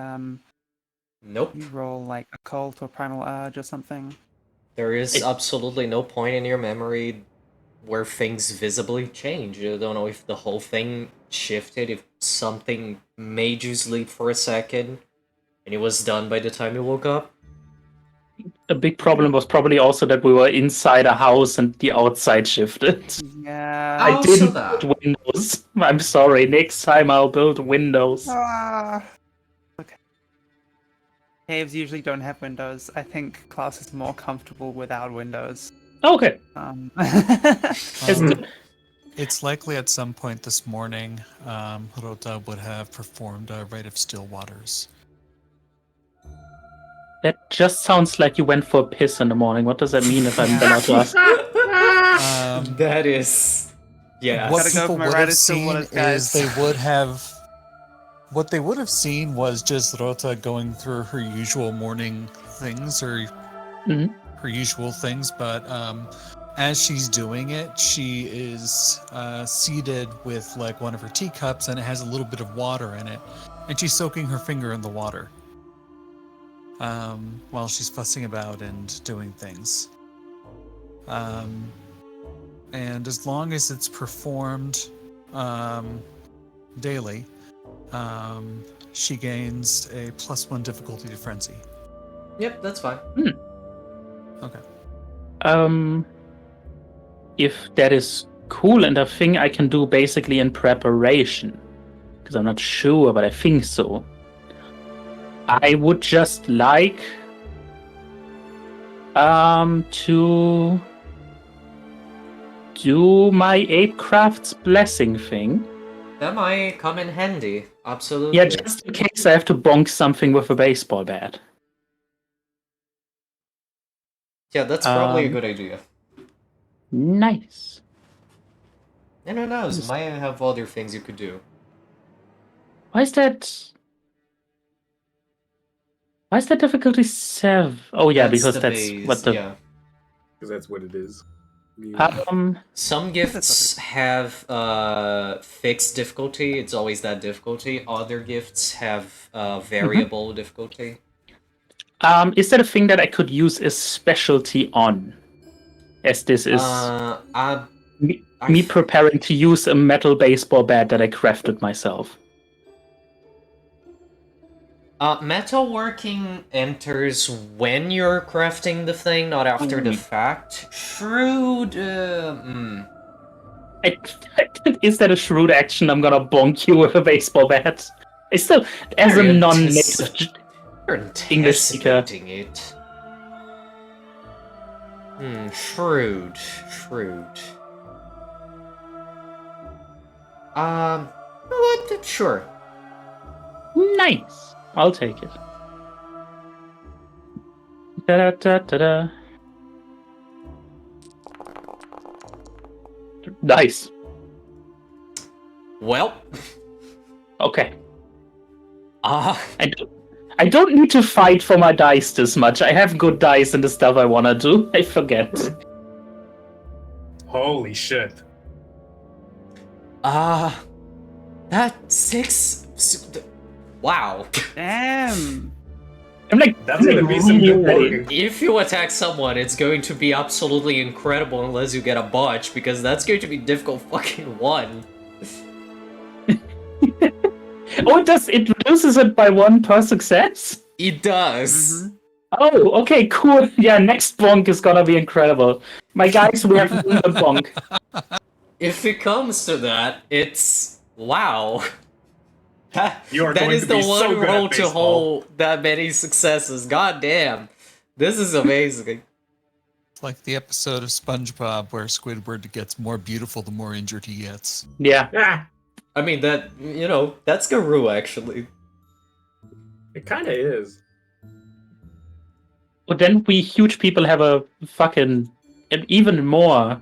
Nope. roll like occult or primal urge or something? There is absolutely no point in your memory where things visibly change. You don't know if the whole thing shifted, if something made you sleep for a second, and it was done by the time you woke up. A big problem was probably also that we were inside a house and the outside shifted. Yeah. I Also didn't that. build windows. I'm sorry. Next time I'll build windows. Okay. Caves usually don't have windows. I think Klaus is more comfortable without windows. Okay. It's likely at some point this morning, Rota would have performed a Rite of Still Waters. That just sounds like you went for a piss in the morning. What does that mean if I'm allowed to ask? That is... Yeah. What Gotta go people for my would Rite have of Still seen Waters, is guys. what they would have seen was just Rota going through her usual morning things or her usual things, but as she's doing it, she is seated with like one of her teacups and it has a little bit of water in it, and she's soaking her finger in the water while she's fussing about and doing things. And as long as it's performed daily, she gains a +1 difficulty to frenzy. Yep, that's fine. Okay. If that is cool and a thing I can do basically in preparation, because I'm not sure, but I think so. I would just like to do my Apecraft's blessing thing. That might come in handy. Absolutely. Yeah, just in case I have to bonk something with a baseball bat. Yeah, that's probably a good idea. Nice. And who knows, might have other things you could do. Why is that difficulty 7? Oh yeah, because the that's base, what the yeah. Because that's what it is. Some gifts have fixed difficulty. It's always that difficulty. Other gifts have variable difficulty. Is that a thing that I could use a specialty on? As this is me preparing to use a metal baseball bat that I crafted myself. Metalworking enters when you're crafting the thing, not after the fact. Shrewd, Is that a shrewd action? I'm gonna bonk you with a baseball bat. I still, as a non-native You're English speaker. anticipating it. Shrewd. Shrewd. You know what? Sure. Nice. I'll take it. Da-da-da-da-da. Nice. Well. Okay. Ah. I don't need to fight for my dice this much. I have good dice in the stuff I wanna do. I forget. Holy shit. That 6. Wow. Damn. I'm like, That's gonna be some good ready. work. If you attack someone, it's going to be absolutely incredible unless you get a botch, because that's going to be difficult fucking 1. Oh, it reduces it by 1 per success? It does. Mhm. Oh, okay, cool. Yeah, next bonk is gonna be incredible. My guys, we have won the bonk. If it comes to that, it's wow. You are That going is to the be so one good roll at to baseball. hold that many successes. God damn. This is amazing. It's like the episode of SpongeBob where Squidward gets more beautiful the more injured he gets. Yeah. Ah, I mean, that's Guru, actually. it kind of is. But then we huge people have a fucking even more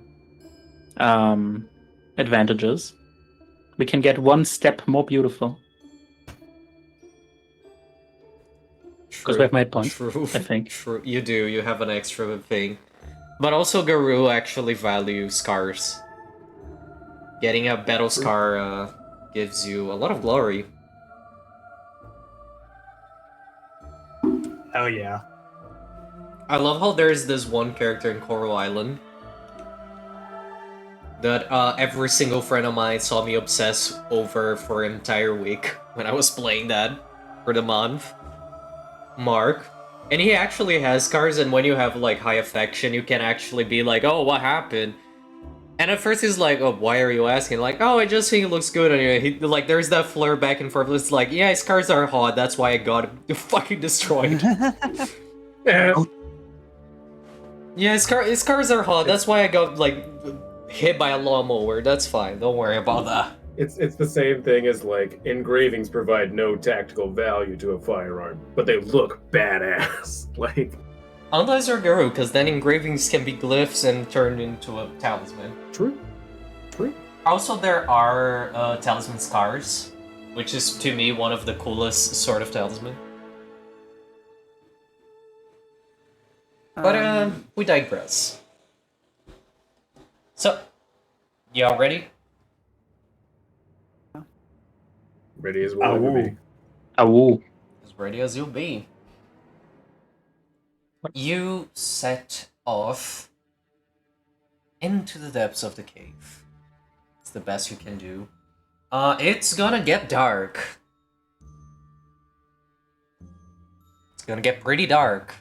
advantages. We can get 1 step more beautiful. Because we have made points, True. I think. True. You do. You have an extra thing. But also, Guru actually values scars. Getting a battle scar gives you a lot of glory. Hell yeah. I love how there's this one character in Coral Island that every single friend of mine saw me obsess over for an entire week when I was playing that for the month. Mark. And he actually has scars, and when you have like high affection, you can actually be like, oh, what happened? And at first he's like, oh, why are you asking? Like, oh, I just think it looks good on you. He, like, there's that flirt back and forth. It's like, yeah, his scars are hot, that's why I got fucking destroyed. Yeah. Yeah, his scars are hot, that's why I got, like, hit by a lawnmower. That's fine, don't worry about that. It's the same thing as like engravings provide no tactical value to a firearm, but they look badass. Like Unless you're Guru, because then engravings can be glyphs and turned into a talisman. true. Also, there are talisman scars, which is to me one of the coolest sort of talisman. But we digress. So, y'all ready? Ready as we'll ever be. Oh, As ready as you'll be. You set off into the depths of the cave. It's the best you can do. It's gonna get dark. It's gonna get pretty dark.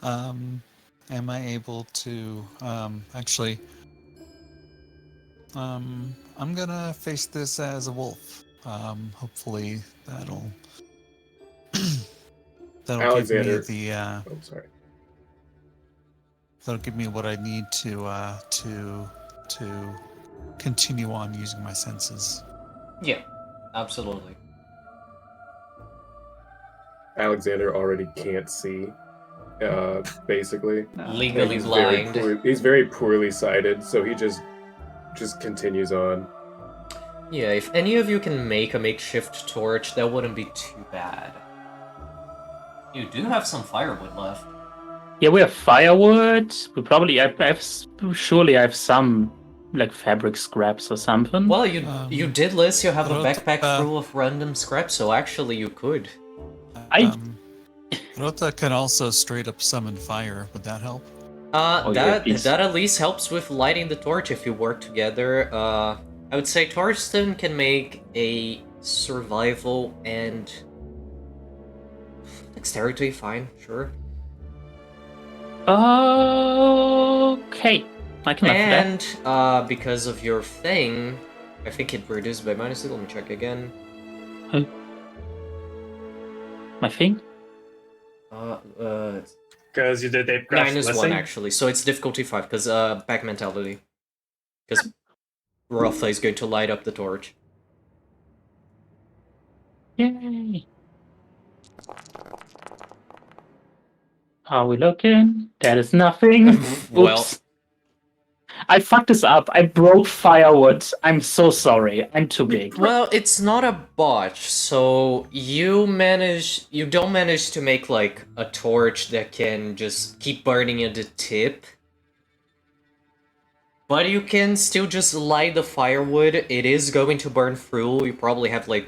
Am I able to actually? I'm gonna face this as a wolf. Hopefully that'll Alexander. give me the Oh, sorry. that'll give me what I need to continue on using my senses. Yeah, absolutely. Alexander already can't see. Basically, Legally he's blind. He's very poorly sighted, so he just continues on. Yeah, if any of you can make a makeshift torch, that wouldn't be too bad. You do have some firewood left. yeah, we have firewood. We probably, surely I have some like fabric scraps or something. Well, you did list you have a well, backpack full of random scraps, so actually you could. Rota can also straight up summon fire. Would that help? Oh, yeah, please. That at least helps with lighting the torch if you work together. I would say Torsten can make a survival and dexterity, fine, sure. Okay, I can live with And because of your thing, I think it reduced by -2. Let me check again. that. My thing? Because Because you did Apecraft -1 Blessing? actually, so it's difficulty 5 because back mentality. Because Rafa is going to light up the torch. Yay! Are we looking? That is nothing. Well, Oops. I fucked this up. I broke firewood. I'm so sorry. I'm too big. well, it's not a botch. So you don't manage to make like a torch that can just keep burning at the tip. But you can still just light the firewood. It is going to burn through. You probably have like,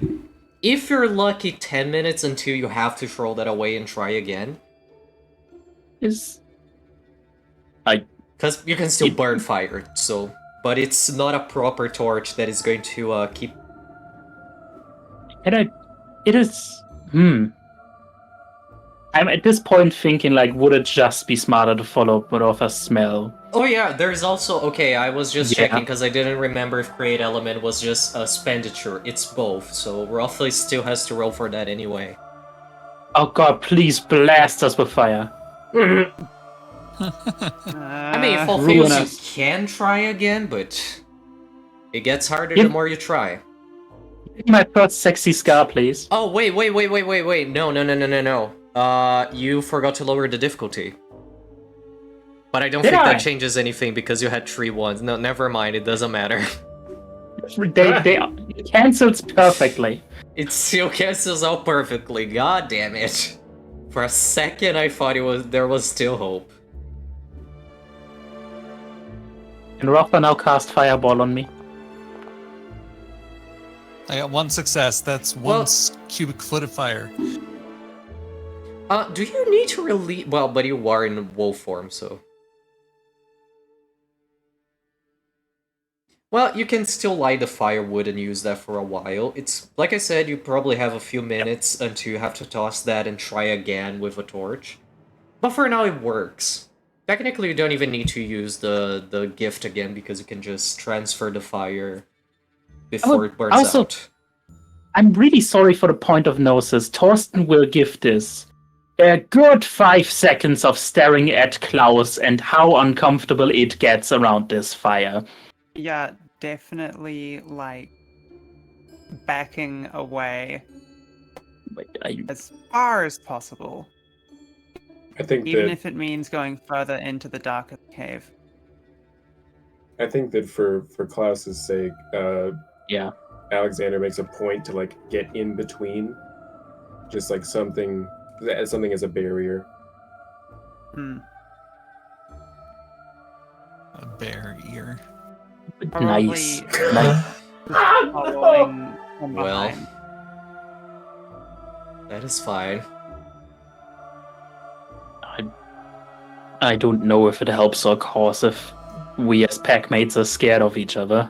if you're lucky, 10 minutes until you have to throw that away and try again. Because you can still burn fire, so... But it's not a proper torch that is going to keep... It is... I'm at this point thinking, like, would it just be smarter to follow Rodolfo's smell? Oh yeah, there's also... Okay, I was just Yeah. checking because I didn't remember if Create Element was just a expenditure. It's both, so Rodolfo still has to roll for that anyway. Oh god, please blast us with fire. I mean, if all Ruin fails, you us. can try again, but... It gets harder Yeah. the more you try. My first sexy scar, please. Oh, wait. No. You forgot to lower the difficulty. But I don't Did think I? that changes anything because you had 3 ones. No, never mind, it doesn't matter. They it cancels perfectly. It still cancels out perfectly, god damn it. For a second I thought there was still hope. And Rafa now cast Fireball on me. I got 1 success. That's one cubic foot of fire. Do you need to release... Well, but you are in wolf form, so... Well, you can still light the firewood and use that for a while. It's, like I said, you probably have a few minutes until you have to toss that and try again with a torch. But for now, it works. Technically, you don't even need to use the gift again because you can just transfer the fire before it burns out. I'm really sorry for the point of gnosis. Torsten will give this a good 5 seconds of staring at Klaus and how uncomfortable it gets around this fire. Yeah, definitely, like, backing away as far as possible. I think Even that if it means going further into the dark of the cave. for Klaus's sake, Yeah. Alexander makes a point to like get in between, just like something as a barrier. A barrier. Nice. Probably following from Well, behind. that is fine. I don't know if it helps or cause if we as packmates are scared of each other.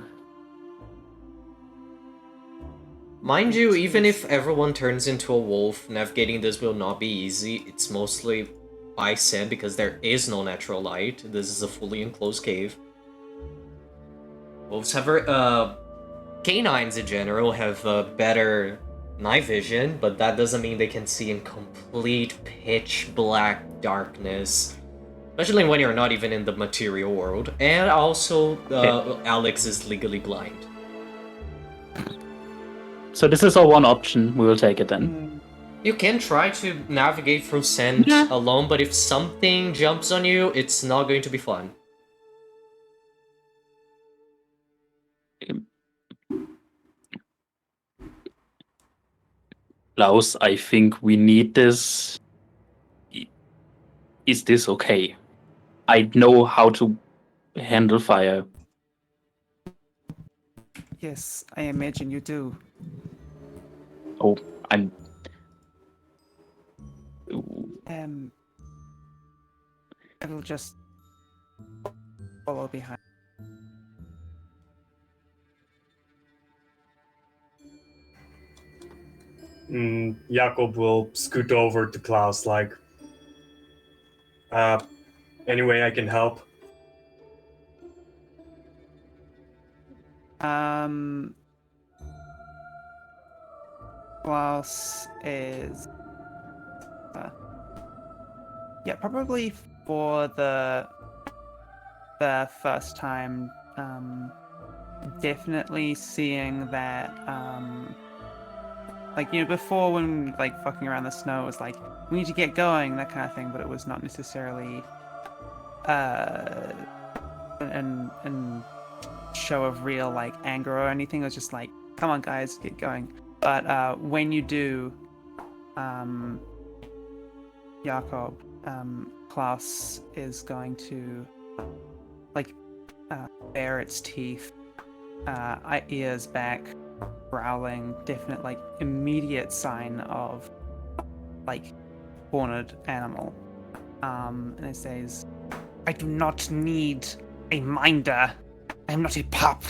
Mind you, even if everyone turns into a wolf, navigating this will not be easy. It's mostly by sand because there is no natural light. This is a fully enclosed cave. Wolves have, canines in general have better night vision, but that doesn't mean they can see in complete pitch black darkness. Especially when you're not even in the material world. And also, Alex is legally blind. So this is our one option. We will take it then. You can try to navigate through sand alone, but if something jumps on you, it's not going to be fun. Klaus, I think we need this. Is this okay? I know how to handle fire. Yes, I imagine you do. Oh, I'm... I will just follow behind. Jakob will scoot over to Klaus like, any way I can help? Klaus is Yeah, probably for the first time, definitely seeing that, like, you know, before when, like, fucking around the snow, it was like, we need to get going, that kind of thing, but it was not necessarily, an show of real, like, anger or anything. It was just like, come on, guys, get going. But, when you do, Jakob, Klaus is going to, like, bare its teeth, ears back, growling, definite, like, immediate sign of, like, cornered animal. And it says, I do not need a minder. I am not a pup.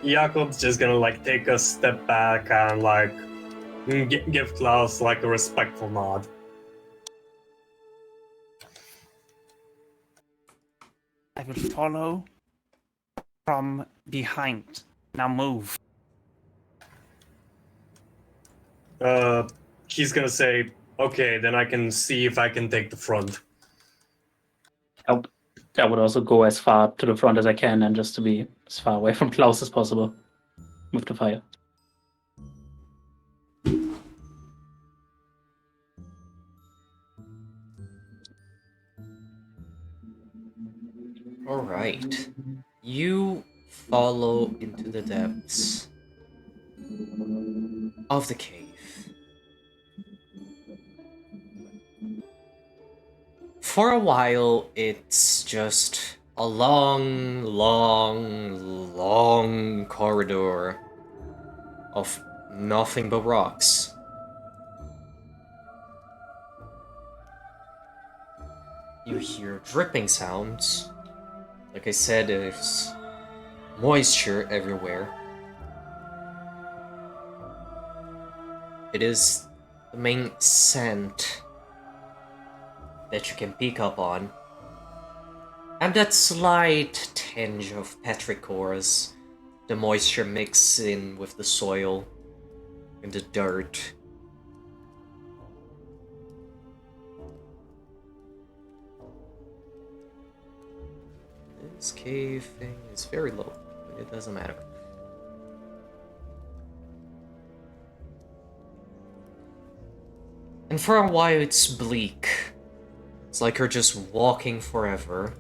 Jakob's just gonna like take a step back and like give Klaus like a respectful nod. I will follow from behind. Now move. He's gonna say, okay, then I can see if I can take the front. I would also go as far to the front as I can and just to be as far away from Klaus as possible with the fire. Alright. You follow into the depths of the cave. For a while, it's just a long, long, long corridor of nothing but rocks. You hear dripping sounds. Like I said, there's moisture everywhere. It is the main scent that you can pick up on. And that slight tinge of petrichor as the moisture mixes in with the soil and the dirt. This cave thing is very low, but it doesn't matter. And for a while it's bleak. It's like you're just walking forever.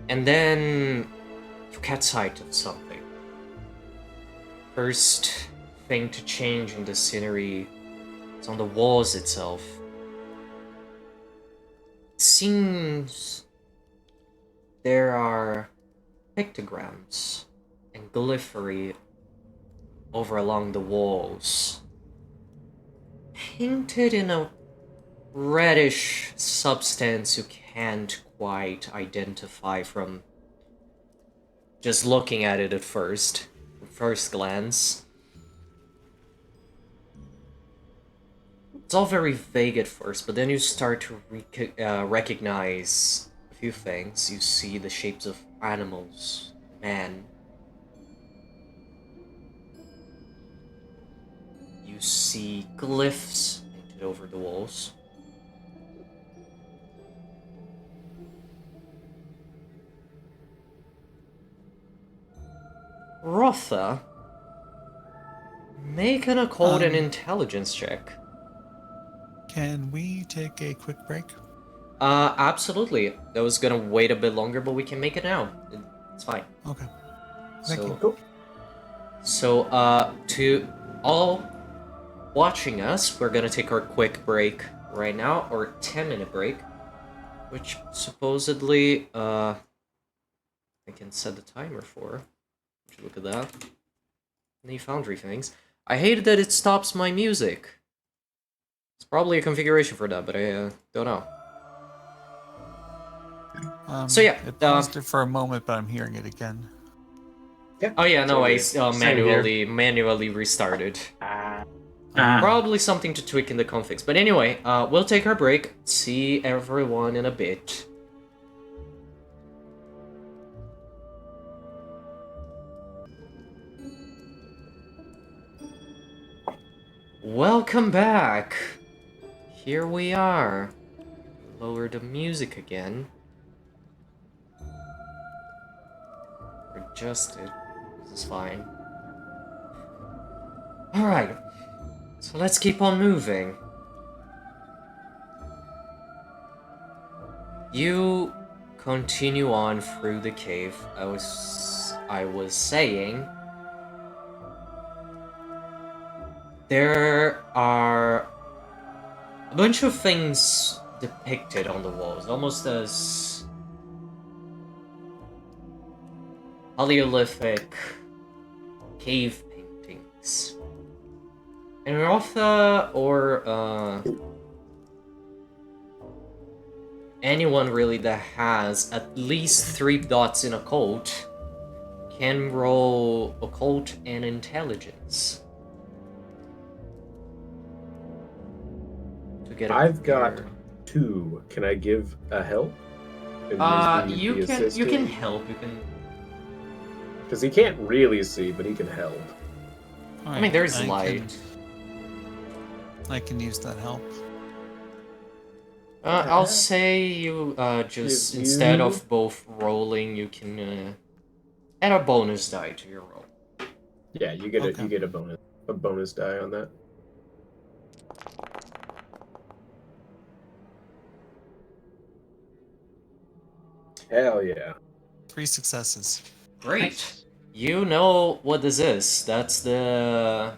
And then you catch sight of something. First thing to change in the scenery is on the walls itself. It seems there are pictograms and glyphery over along the walls, painted in a reddish substance you can't quite identify from just looking at it at first glance. It's all very vague at first, but then you start to recognize a few things. You see the shapes of animals, man. You see glyphs painted over the walls. Rotha, make an occult and intelligence check. Can we take a quick break? Absolutely. That was gonna wait a bit longer, but we can make it now. It's fine. Okay. Thank you. Cool. So, to all watching us, we're gonna take our quick break right now, or 10-minute break, which supposedly, I can set the timer for. Would you look at that? New Foundry things. I hate that it stops my music. It's probably a configuration for that, but I don't know. So yeah, it paused it for a moment, but I'm hearing it again. Yeah. Oh yeah, no, I Same here. manually restarted. Probably something to tweak in the configs. But anyway, we'll take our break. See everyone in a bit. Welcome back. Here we are. Lower the music again. Adjust it. This is fine. Alright. So let's keep on moving. You continue on through the cave. I was saying there are a bunch of things depicted on the walls, almost as Paleolithic cave paintings. And Rotha or anyone really that has at least 3 dots in occult can roll occult and intelligence. To get I've got 2. Can I give a help? You can help. You can. Because he can't really see, but he can help. I mean, there's light. I can use that help. I'll say you just instead of both rolling, you can add a bonus die to your roll. Yeah, you get a bonus die on that. Hell yeah. 3 successes. Great. You know what this is. That's the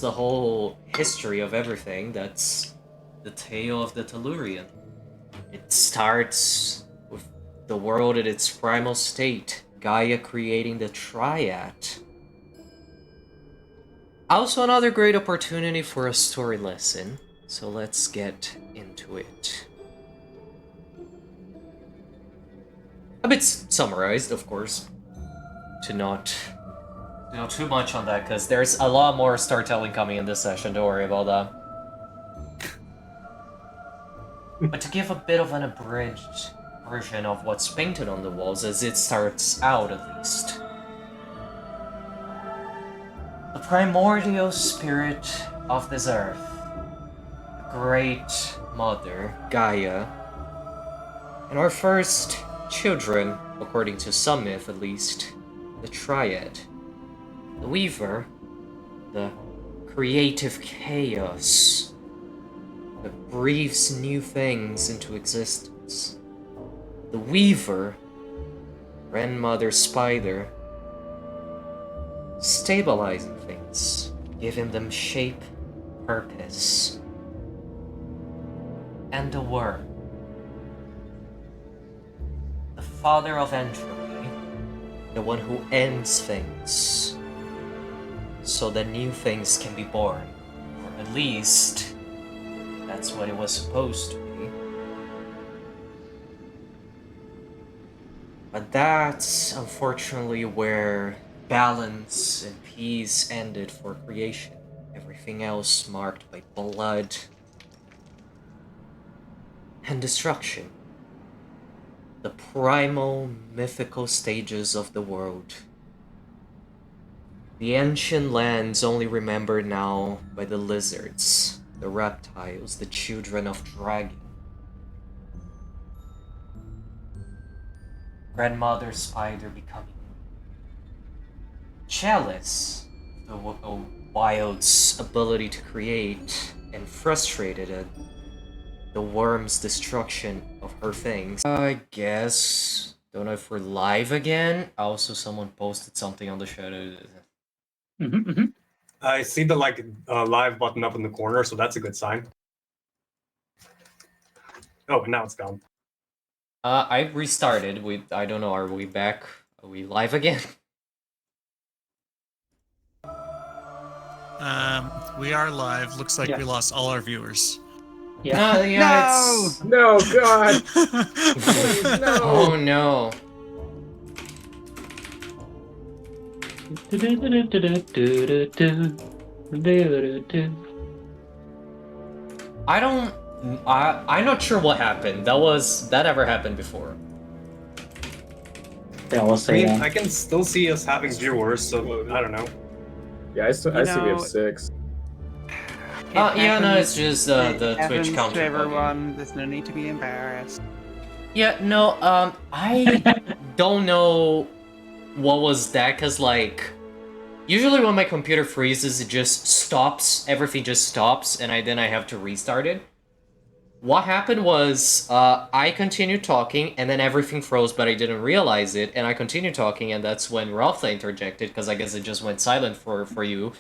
whole history of everything. That's the tale of the Tellurian. It starts with the world at its primal state, Gaia creating the Triad. Also another great opportunity for a story lesson, so let's get into it. A bit summarized, of course, to not do too much on that, because there's a lot more storytelling coming in this session, don't worry about that. But to give a bit of an abridged version of what's painted on the walls, as it starts out at least. The primordial spirit of this earth, the great mother, Gaia, and our first children, according to some myth at least, the Triad, the Weaver, the creative chaos that breathes new things into existence. The Weaver, grandmother Spider, stabilizing things, giving them shape, purpose. And the Worm, the father of entropy, the one who ends things, so that new things can be born, or at least that's what it was supposed to be. But that's unfortunately where balance and peace ended for creation. Everything else marked by blood and destruction. The primal mythical stages of the world. The ancient lands only remembered now by the lizards, the reptiles, the children of dragon. Grandmother Spider becoming jealous of the wild's ability to create and frustrated at the worm's destruction of her things. I guess. Don't know if we're live again. Also, someone posted something on the shadow. I see the live button up in the corner, so that's a good sign. Oh, and now it's gone. I restarted. I don't know. Are we back? Are we live again? We are live. Looks like we lost all our viewers. Yeah. It's... No, God! Please, no! Oh no. I'm not sure what happened. That ever happened before. They always I say mean, that. I can still see us having viewers, so I don't know. Yeah, I see we have 6. Yeah, no, it's just the Twitch happens counter to bugging. everyone. There's no need to be embarrassed. Yeah, no, I don't know what was that, cause like, usually when my computer freezes, it just stops, everything just stops, and then I have to restart it. What happened was, I continued talking, and then everything froze, but I didn't realize it, and I continued talking, and that's when Ralph interjected, because I guess it just went silent for you.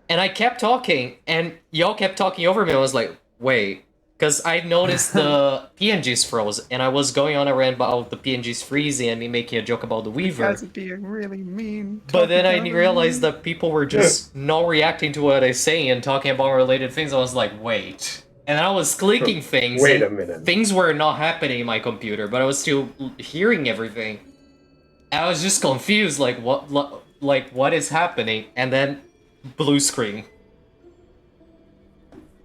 And I kept talking, and y'all kept talking over me, I was like, wait. Because I noticed the PNGs froze, and I was going on a rant about the PNGs freezing and me making a joke about the You Weaver. guys are being really mean. But then I talking over realized me. that people were just not reacting to what I say and talking about related things. I was like, wait. And I was clicking things. Wait and a minute. Things were not happening in my computer, but I was still hearing everything. And I was just confused, like what is happening? And then blue screen.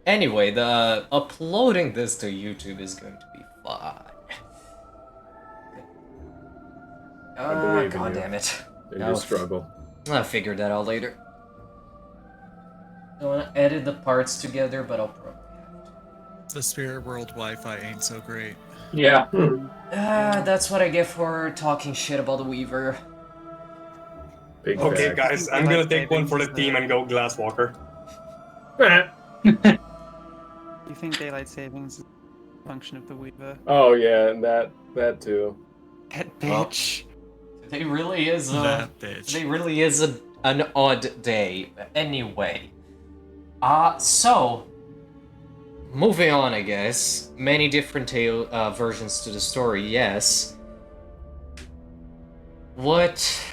Anyway, the uploading this to YouTube is going to be fun. I believe in God you. damn it. In No. your struggle. I'll figure that out later. I want to edit the parts together, but I'll probably have to. The Spirit World Wi-Fi ain't so great. Yeah. That's what I get for talking shit about the Weaver. Big Okay, facts. guys, I'm gonna take one for the team and go Glasswalker. You think daylight savings is a function of the Weaver? Oh yeah, and that too. That Well, bitch. They really is That bitch. They really is an odd day. Anyway. So moving on, I guess. Many different versions to the story, yes. What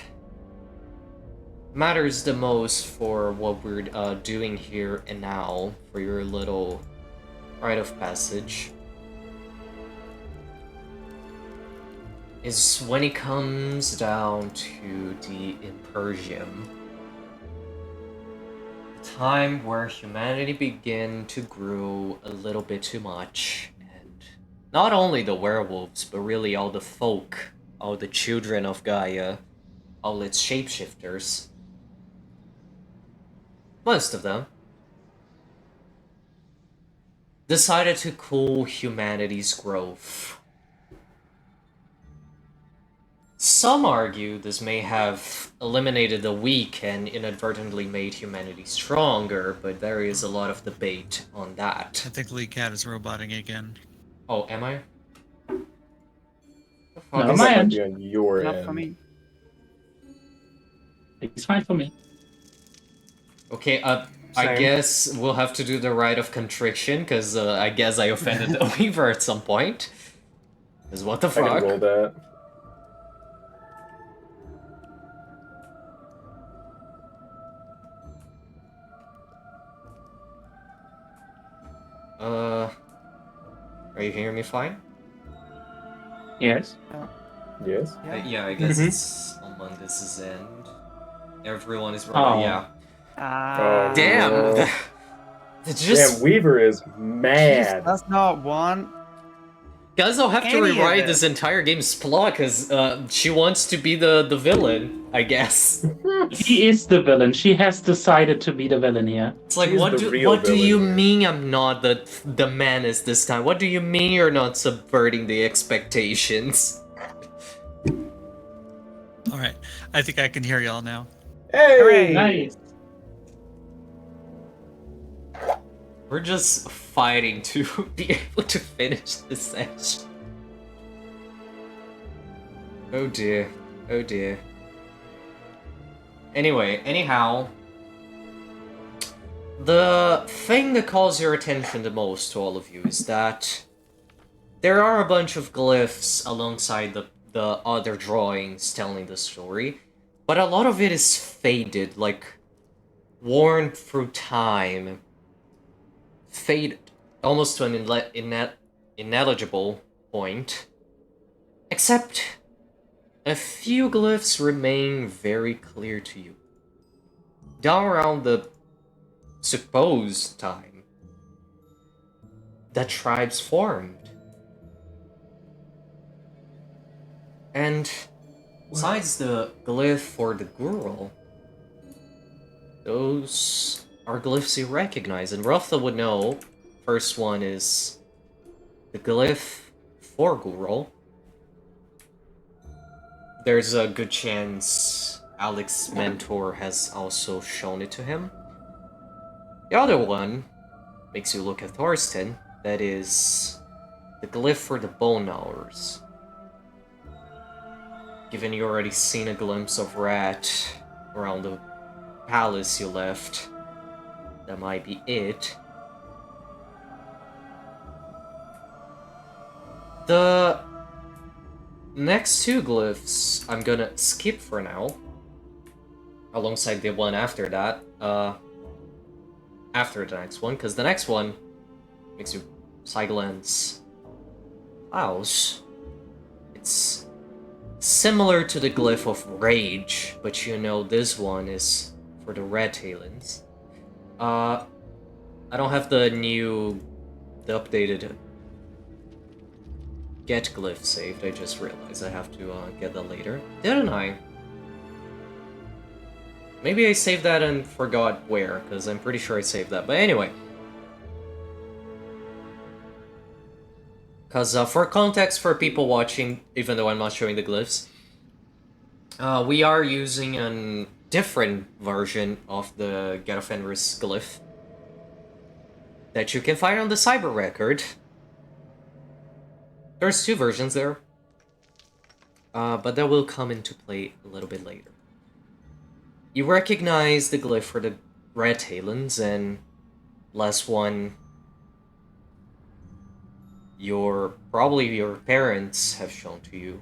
matters the most for what we're doing here and now for your little Rite of Passage is when it comes down to the Impersium. The time where humanity began to grow a little bit too much, and not only the werewolves, but really all the folk, all the children of Gaia, all its shapeshifters. Most of them decided to cool humanity's growth. Some argue this may have eliminated the weak and inadvertently made humanity stronger, but there is a lot of debate on that. I think Lee Cat is roboting again. Oh, am I? The fuck No, I think is- my that might end. be on your Not end. for me. It's fine for me. Okay, I Same. guess we'll have to do the rite of contrition, because I guess I offended the Weaver at some point. Because what the I can roll fuck? that. Are you hearing me fine? Yes. Yes. Yeah, I guess Mhm. it's on Mundus's end. Everyone is Oh. yeah. Oh, Damn! no. It's just Damn, Weaver is She mad. does not want. guys, I'll have to Any of rewrite it. this entire game's plot because she wants to be the villain, I guess. She is the villain. She has decided to be the villain here. It's like She's what the do real what do you villain here. mean I'm not the menace this time? What do you mean you're not subverting the expectations? All right, I think I can hear y'all now. Hey! Hooray! Nice. We're just fighting to be able to finish this session. Oh dear. Oh dear. Anyway, anyhow, the thing that calls your attention the most to all of you is that there are a bunch of glyphs alongside the other drawings telling the story, but a lot of it is faded, like worn through time. Faded almost to an ineligible point. Except a few glyphs remain very clear to you. Down around the supposed time that tribes formed. And besides the glyph for the girl, those are glyphs you recognize, and Rotha would know. First one is the glyph for Gurul. There's a good chance Alex's mentor has also shown it to him. The other one makes you look at Thorsten. That is the glyph for the bone gnawers. Given you already seen a glimpse of Rat around the palace you left, that might be it. The next two glyphs I'm gonna skip for now, alongside the one after that, after the next one, because the next one makes you Sigland's house. It's similar to the glyph of Rage, but you know this one is for the Red Talons. I don't have the updated get glyph saved. I just realized I have to get that later. Didn't I? Maybe I saved that and forgot where, because I'm pretty sure I saved that. But anyway. Because for context for people watching, even though I'm not showing the glyphs, we are using a different version of the Get of Fenris glyph that you can find on the Cyber Record. There's two versions there, but that will come into play a little bit later. You recognize the glyph for the Red Talons, and last one, probably your parents have shown to you.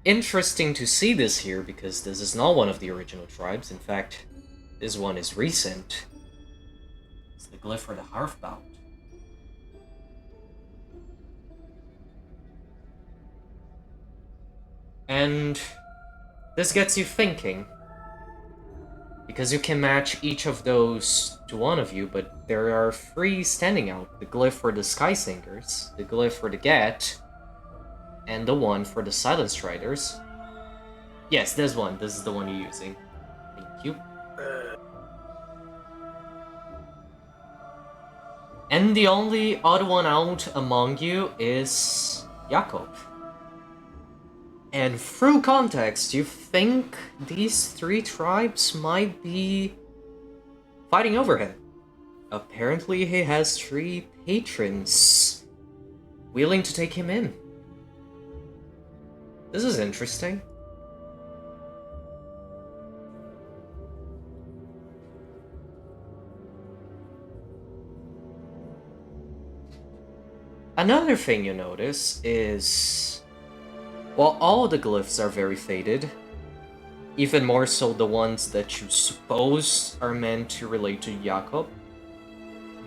Interesting to see this here, because this is not one of the original tribes. In fact, this one is recent. It's the glyph for the Hearthbound. And this gets you thinking, because you can match each of those to one of you, but there are three standing out. The glyph for the Sky Singers, the glyph for the Get, and the one for the Silent Striders. Yes, this one. This is the one you're using. Thank you. And the only odd one out among you is Jakob. And through context, you think these three tribes might be fighting over him. Apparently he has three patrons willing to take him in. This is interesting. Another thing you notice is, while all the glyphs are very faded, even more so the ones that you suppose are meant to relate to Jakob,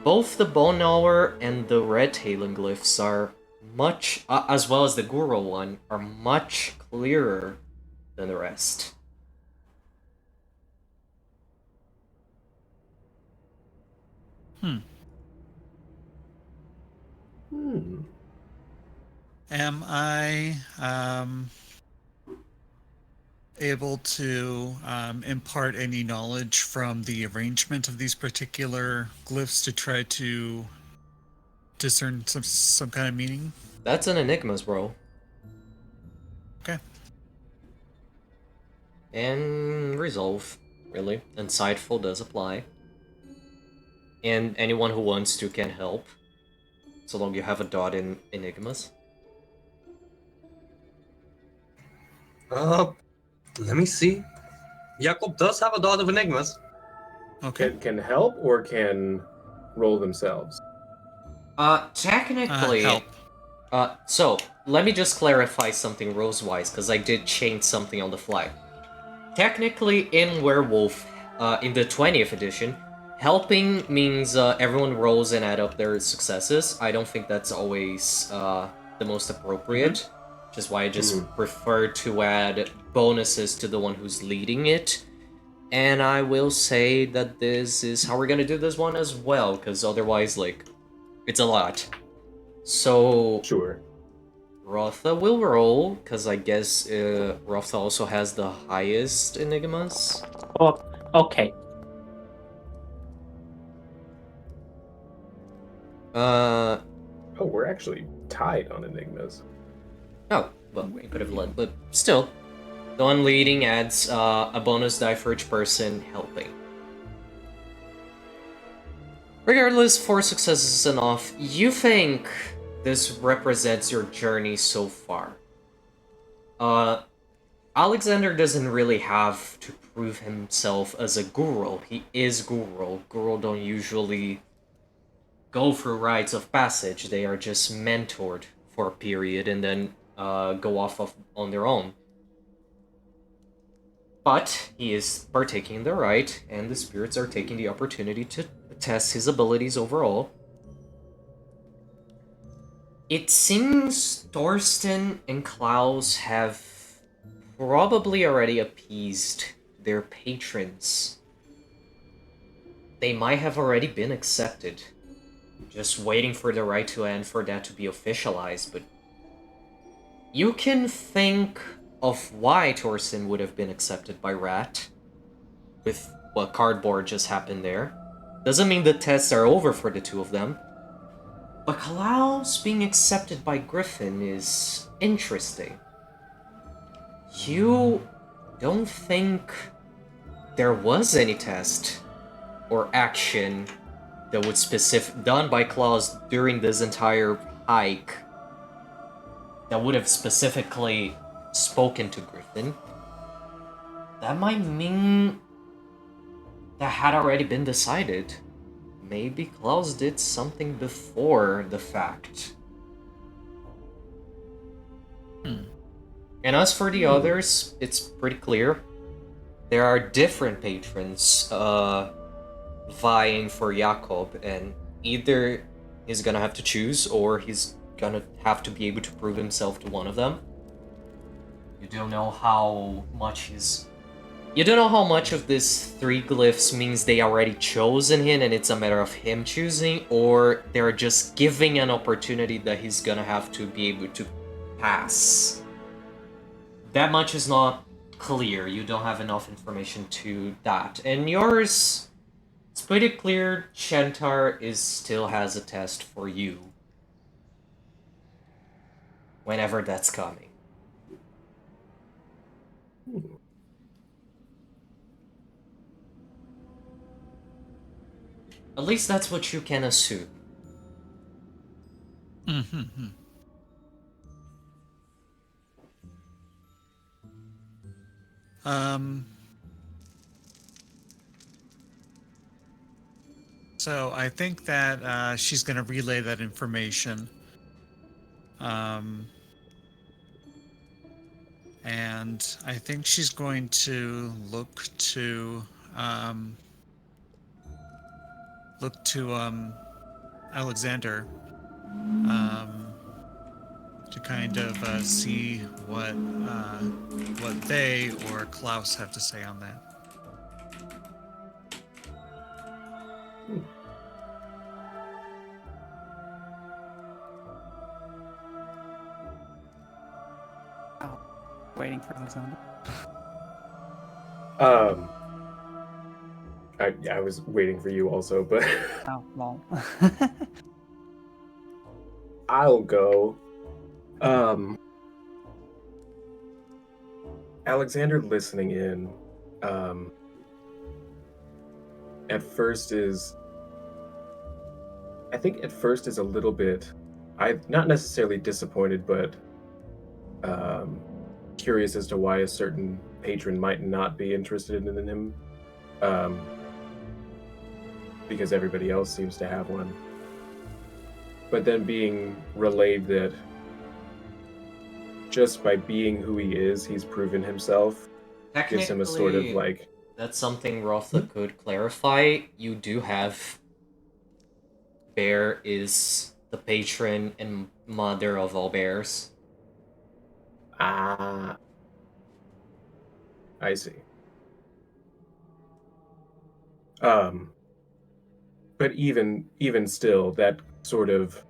both the Bone Gnawer and the Red Talon glyphs are much, as well as the Gurul one, are much clearer than the rest. Am I able to impart any knowledge from the arrangement of these particular glyphs to try to discern some kind of meaning? That's an Enigmas, bro. Okay. And Resolve, really. Insightful does apply. And anyone who wants to can help, so long you have a dot in Enigmas. Let me see. Jakob does have a dot of Enigmas. Okay. Can help or can roll themselves? Technically... Help. So, let me just clarify something rules-wise, because I did change something on the fly. Technically, in Werewolf, in the 20th edition, helping means everyone rolls and add up their successes. I don't think that's always the most appropriate, which is why I just prefer to add bonuses to the one who's leading it. And I will say that this is how we're gonna do this one as well, because otherwise, like, it's a lot. So... Sure. Rotha will roll, because I guess Rotha also has the highest Enigmas. Oh, okay. Uh, Oh, we're actually tied on enigmas. oh, well, we could have led, but still. The one leading adds a bonus die for each person helping. Regardless, 4 successes is enough. You think this represents your journey so far. Alexander doesn't really have to prove himself as a guru. He is guru. Guru don't usually go through rites of passage. They are just mentored for a period and then go off on their own. But he is partaking in the rite, and the spirits are taking the opportunity to test his abilities overall. It seems Thorsten and Klaus have probably already appeased their patrons. They might have already been accepted. Just waiting for the rite to end for that to be officialized, but you can think of why Thorsten would have been accepted by Rat with what cardboard just happened there. Doesn't mean the tests are over for the two of them. But Klaus being accepted by Griffin is interesting. You don't think there was any test or action that would done by Klaus during this entire hike that would have specifically spoken to Griffin? That might mean that had already been decided. Maybe Klaus did something before the fact. And as for the others, it's pretty clear. There are different patrons vying for Jakob, and either he's gonna have to choose or he's gonna have to be able to prove himself to one of them. You don't know how much of this 3 glyphs means they already chosen him and it's a matter of him choosing, or they're just giving an opportunity that he's gonna have to be able to pass. That much is not clear. You don't have enough information to that. And yours, it's pretty clear Shentar still has a test for you. Whenever that's coming. At least that's what you can assume. Mm-hmm. So I think that she's going to relay that information. And I think she's going to look to Alexander to kind of see what they or Klaus have to say on that. Waiting for Alexander. I was waiting for you also, but Oh, lol. I'll go. Alexander listening in, at first is a little bit, not necessarily disappointed, but curious as to why a certain patron might not be interested in him, because everybody else seems to have one. But then being relayed that just by being who he is, he's proven himself, gives him a sort of like... That's something Rotha could clarify. You do have... Bear is the patron and mother of all bears. Ah. I see. But even still, that sort of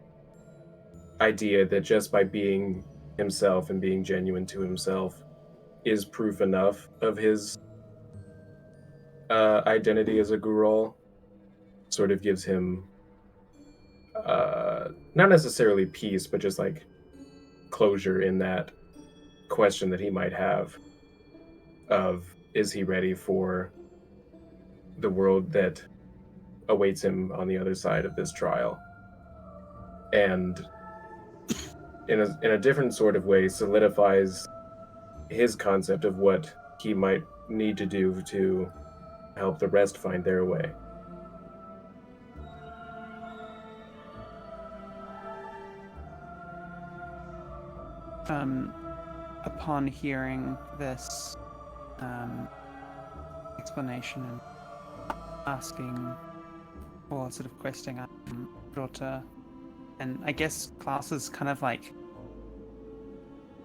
idea that just by being himself and being genuine to himself is proof enough of his identity as a Gurul sort of gives him not necessarily peace, but just like closure in that question that he might have of, is he ready for the world that awaits him on the other side of this trial? And in a different sort of way solidifies his concept of what he might need to do to help the rest find their way. Upon hearing this explanation and asking or sort of questing Rota, and I guess Klaus is kind of like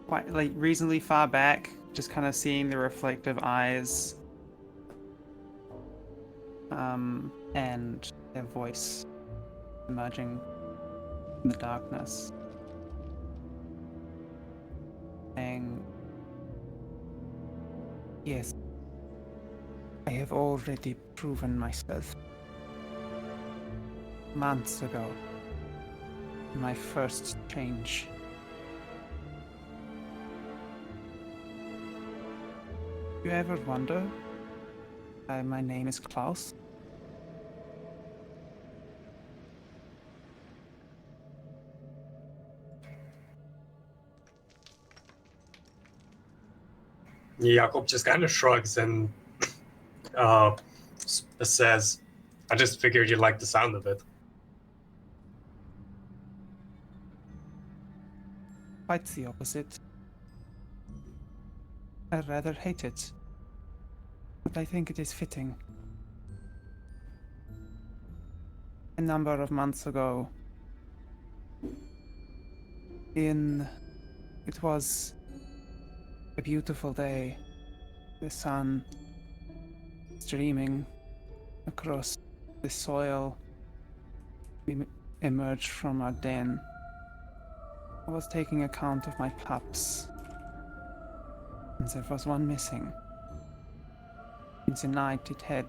quite like reasonably far back, just kind of seeing the reflective eyes and their voice emerging in the darkness, saying, "Yes, I have already proven myself. Months ago, my first change. You ever wonder why my name is Klaus? Jakob just kind of shrugs and says, I just figured you liked the sound of it. Quite the opposite. I rather hate it, but I think it is fitting. A number of months ago, it was a beautiful day. The sun streaming across the soil. We emerged from our den. I was taking account of my pups, and there was one missing. In the night it had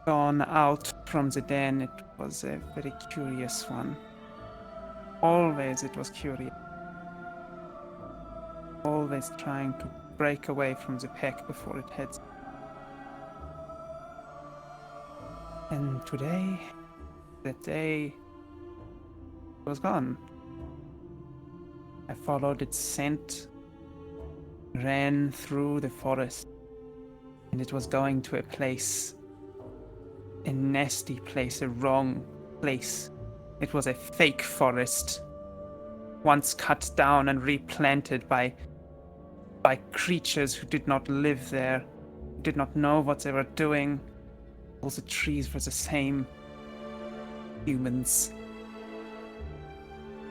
gone out from the den. It was a very curious one. Always it was curious. Always trying to break away from the pack before it heads. And today, that day was gone. I followed its scent, ran through the forest, and it was going to a place, a nasty place, a wrong place. It was a fake forest, once cut down and replanted by creatures who did not live there, who did not know what they were doing. All the trees were the same. Humans.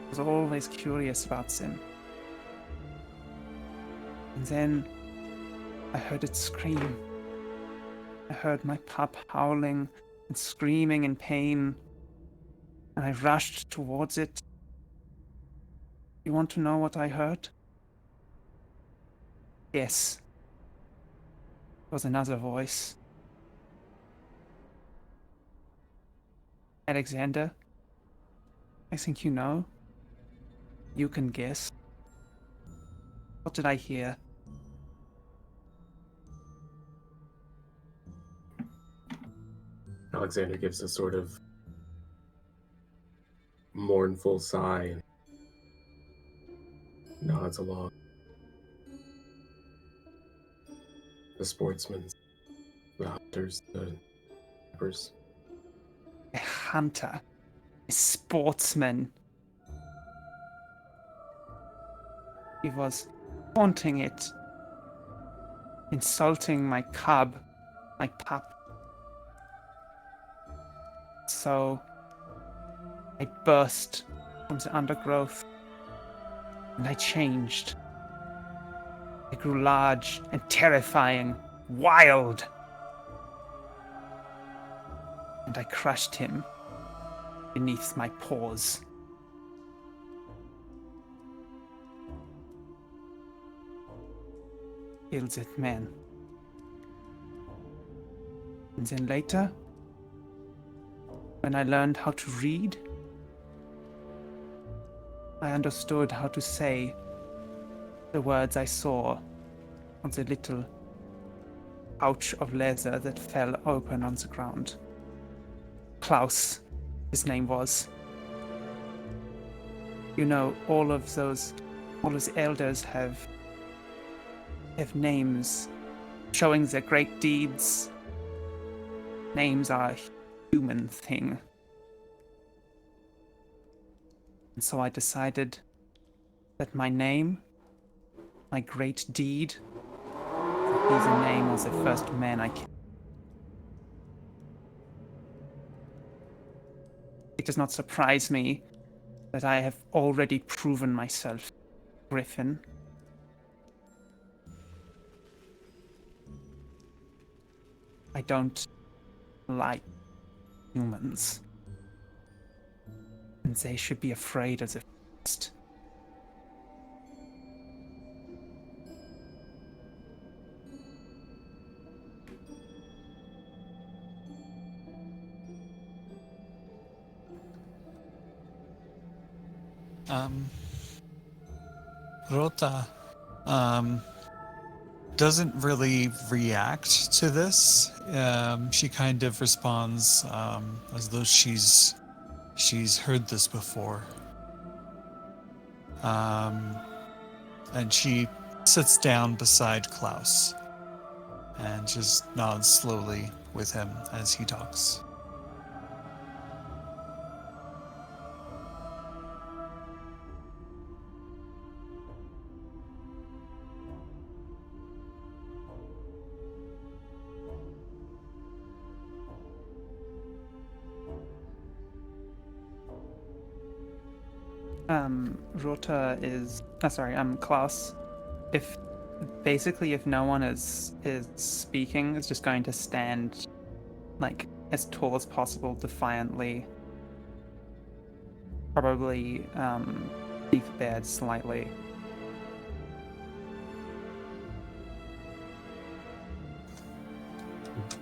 I was always curious about them. And then I heard it scream. I heard my pup howling and screaming in pain, and I rushed towards it. You want to know what I heard? Yes. It was another voice. Alexander, I think you know. You can guess. What did I hear? Alexander gives a sort of mournful sigh, nods along. The sportsmen, the hunters, the trappers. A hunter. A sportsman. He was haunting it. Insulting my cub. My pup. So I burst from the undergrowth, and I changed. I grew large and terrifying, wild. And I crushed him beneath my paws. Killed that man. And then later, When I learned how to read, I understood how to say the words I saw on the little pouch of leather that fell open on the ground. Klaus, his name was. You know, all those elders have names showing their great deeds. Names are a human thing. And so I decided that my name, my great deed, would be the name of the first man I killed. It does not surprise me that I have already proven myself, Griffin. I don't like humans. And they should be afraid of the first. Rota doesn't really react to this. She kind of responds as though she's heard this before. And she sits down beside Klaus and just nods slowly with him as he talks. Rota is Klaus. If no one is speaking, is just going to stand like as tall as possible, defiantly. Probably leave bared slightly.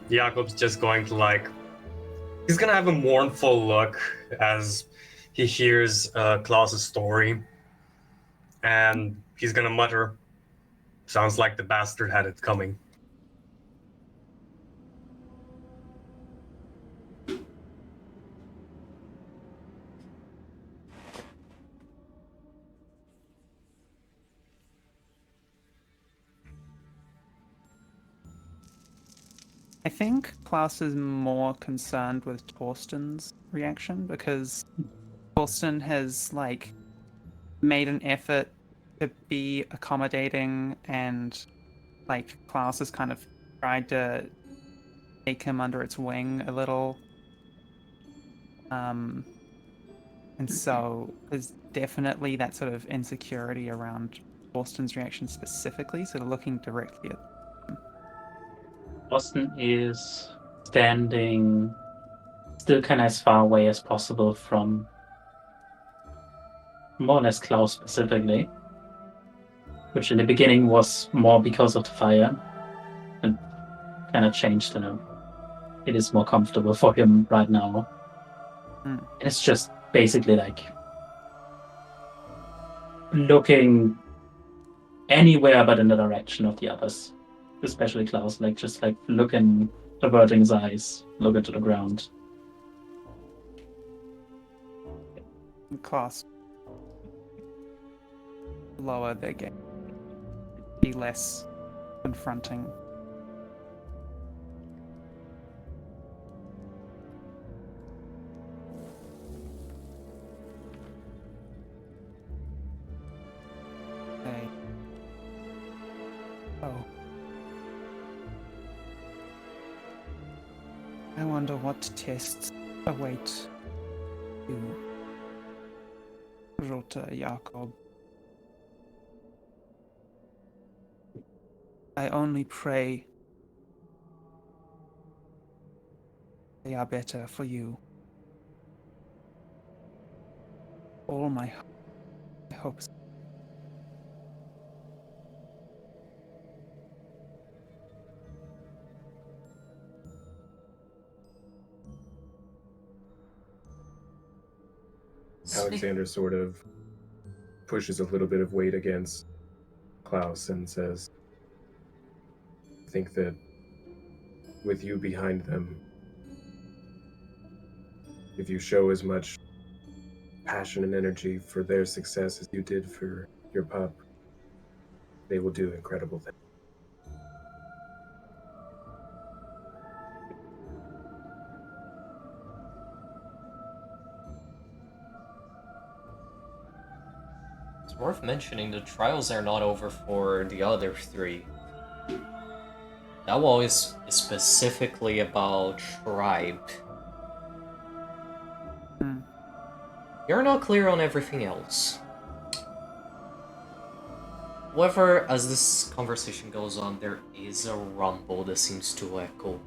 Jakob's just going to he's gonna have a mournful look as he hears Klaus's story, and he's gonna mutter, "Sounds like the bastard had it coming." I think Klaus is more concerned with Torsten's reaction, because Torsten has made an effort to be accommodating, and Klaus has kind of tried to take him under its wing a little. And so there's definitely that sort of insecurity around Torsten's reaction specifically, so looking directly at Boston is standing still kind of as far away as possible from more or less Klaus specifically, which in the beginning was more because of the fire and kind of changed, It is more comfortable for him right now. Mm. It's just basically looking anywhere but in the direction of the others, especially Klaus, just looking, averting his eyes, looking to the ground. Klaus. Lower their game. Be less confronting. Hey. Oh. I wonder what tests await you, Rota Jakob. I only pray they are better for you. All my hopes. Alexander sort of pushes a little bit of weight against Klaus and says, I think that with you behind them, if you show as much passion and energy for their success as you did for your pup, they will do incredible things. It's worth mentioning the trials are not over for the other three. That was specifically about Tribe. You're not clear on everything else. However, as this conversation goes on, there is a rumble that seems to echo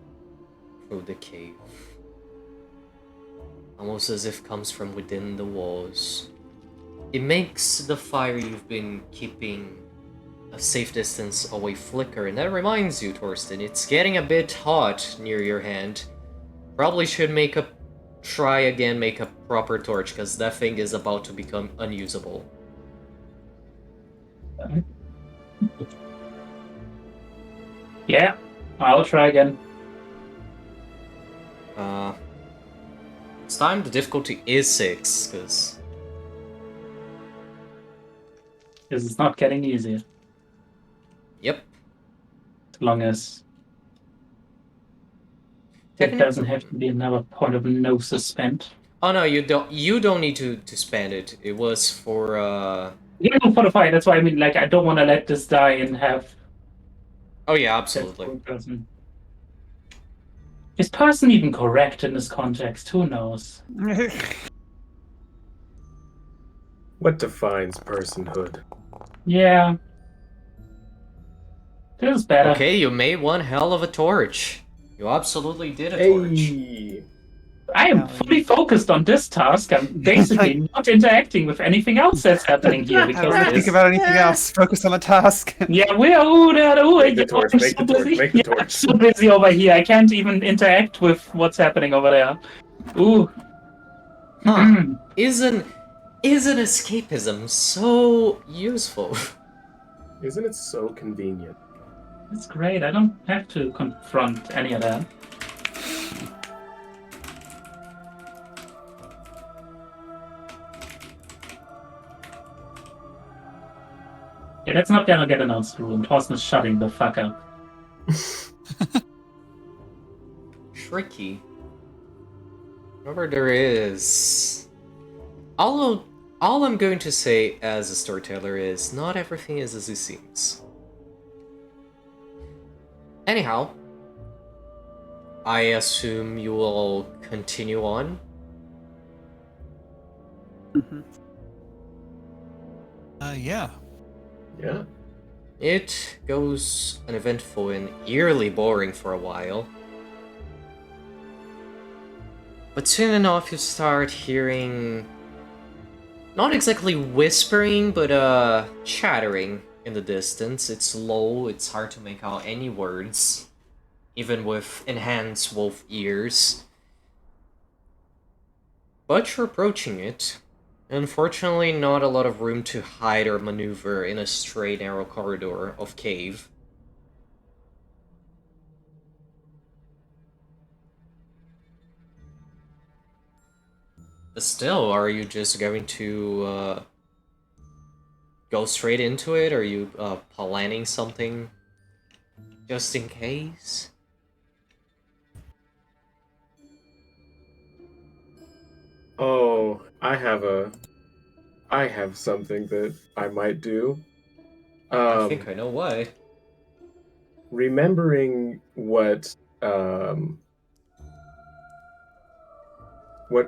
through the cave. Almost as if it comes from within the walls. It makes the fire you've been keeping a safe distance away flicker, and that reminds you, Torsten, it's getting a bit hot near your hand. Probably should make a proper torch, because that thing is about to become unusable. Yeah, I'll try again. This time the difficulty is 6, because It's not getting easier. Yep. As long as it doesn't have to be another point of no suspense. Oh no, you don't need to spend it. It was for Yeah, for the fight. That's why I mean, like, I don't want to let this die and have. Oh yeah, absolutely. Is person even correct in this context? Who knows? What defines personhood? Yeah. This is better. Okay, you made one hell of a torch. You absolutely did a torch. Hey! I am fully focused on this task. I'm basically not interacting with anything else that's happening here. I Because don't really think about anything else. Focus on the task. yeah, make the torch, make the torch, make the torch. I'm so busy over here. I can't even interact with what's happening over there. Ooh. Isn't escapism so useful? Isn't it so convenient? It's great. I don't have to confront any of that. Yeah, that's not gonna get announced through, and Thorsten is shutting the fuck up. Tricky. Whatever there is. All I'm going to say as a storyteller is not everything is as it seems. Anyhow, I assume you will continue on. Yeah. Yeah. It goes uneventful and eerily boring for a while. But soon enough you start hearing... not exactly whispering, but chattering in the distance. It's low, it's hard to make out any words, even with enhanced wolf ears. But you're approaching it. Unfortunately, not a lot of room to hide or maneuver in a straight, narrow corridor of cave. But still, are you just going to go straight into it? Are you planning something just in case? Oh, I have something that I might do. I think I know why. Remembering what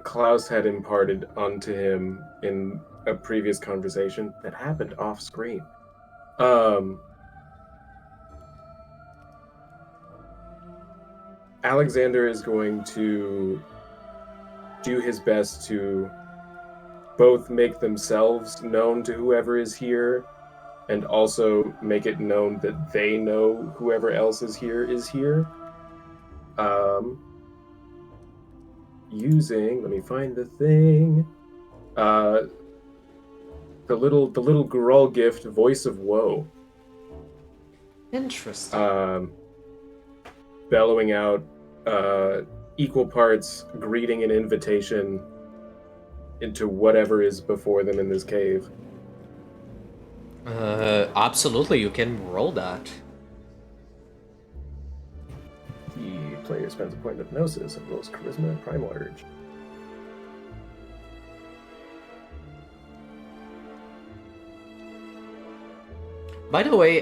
Klaus had imparted onto him in a previous conversation that happened off screen. Alexander is going to do his best to both make themselves known to whoever is here and also make it known that they know whoever else is here is here. Using, let me find the thing. the little girl gift, Voice of Woe. Interesting. Bellowing out equal parts greeting and invitation into whatever is before them in this cave. Absolutely, you can roll that. The player spends a point of Gnosis and rolls Charisma and Primal Urge. By the way,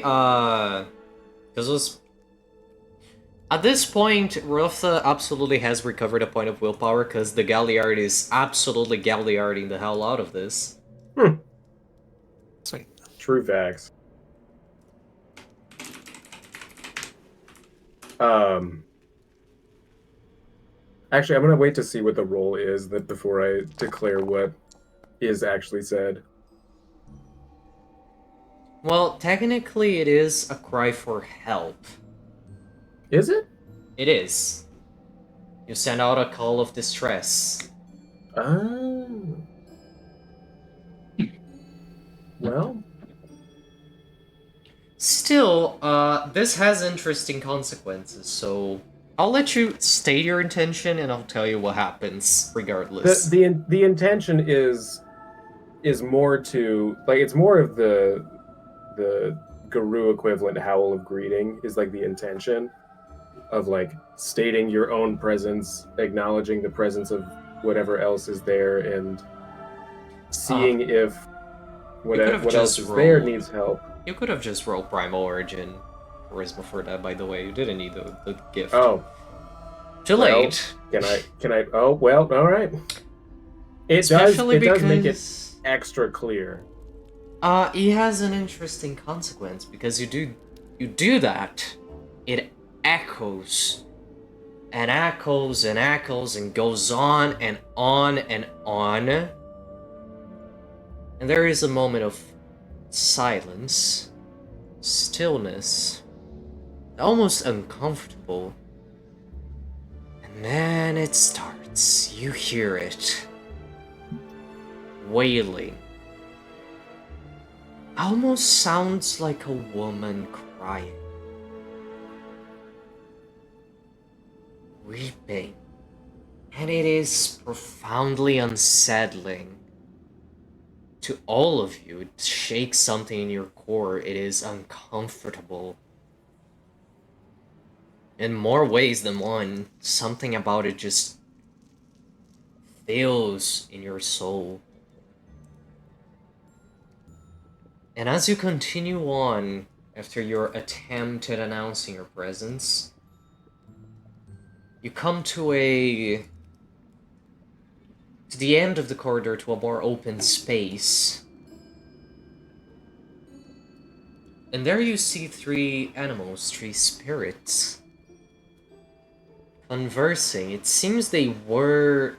this was... At this point, Rotha absolutely has recovered a point of willpower because the Galliard is absolutely Galliarding the hell out of this. Sweet. True facts. Actually, I'm gonna wait to see what the roll is before I declare what is actually said. Well, technically it is a cry for help. Is it? It is. You send out a call of distress. Oh. Well. Still, this has interesting consequences, so I'll let you state your intention and I'll tell you what happens regardless. The intention is more to, like, it's more of the Guru equivalent howl of greeting is like the intention of like stating your own presence, acknowledging the presence of whatever else is there, and seeing if what else is there needs help. You could have just rolled Primal Origin Charisma for that, by the way. You didn't need the gift. Oh. Too late. Can I? Oh, well, all right. It does make it extra clear. It has an interesting consequence because you do that, it echoes and echoes and echoes and goes on and on and on. And there is a moment of silence, stillness, almost uncomfortable. And then it starts. You hear it. Wailing. Almost sounds like a woman crying. Weeping. And it is profoundly unsettling. To all of you, it shakes something in your core. It is uncomfortable. In more ways than one, something about it just feels in your soul. And as you continue on, after your attempt at announcing your presence, you come to the end of the corridor, to a more open space. And there you see three animals, three spirits, conversing. It seems they were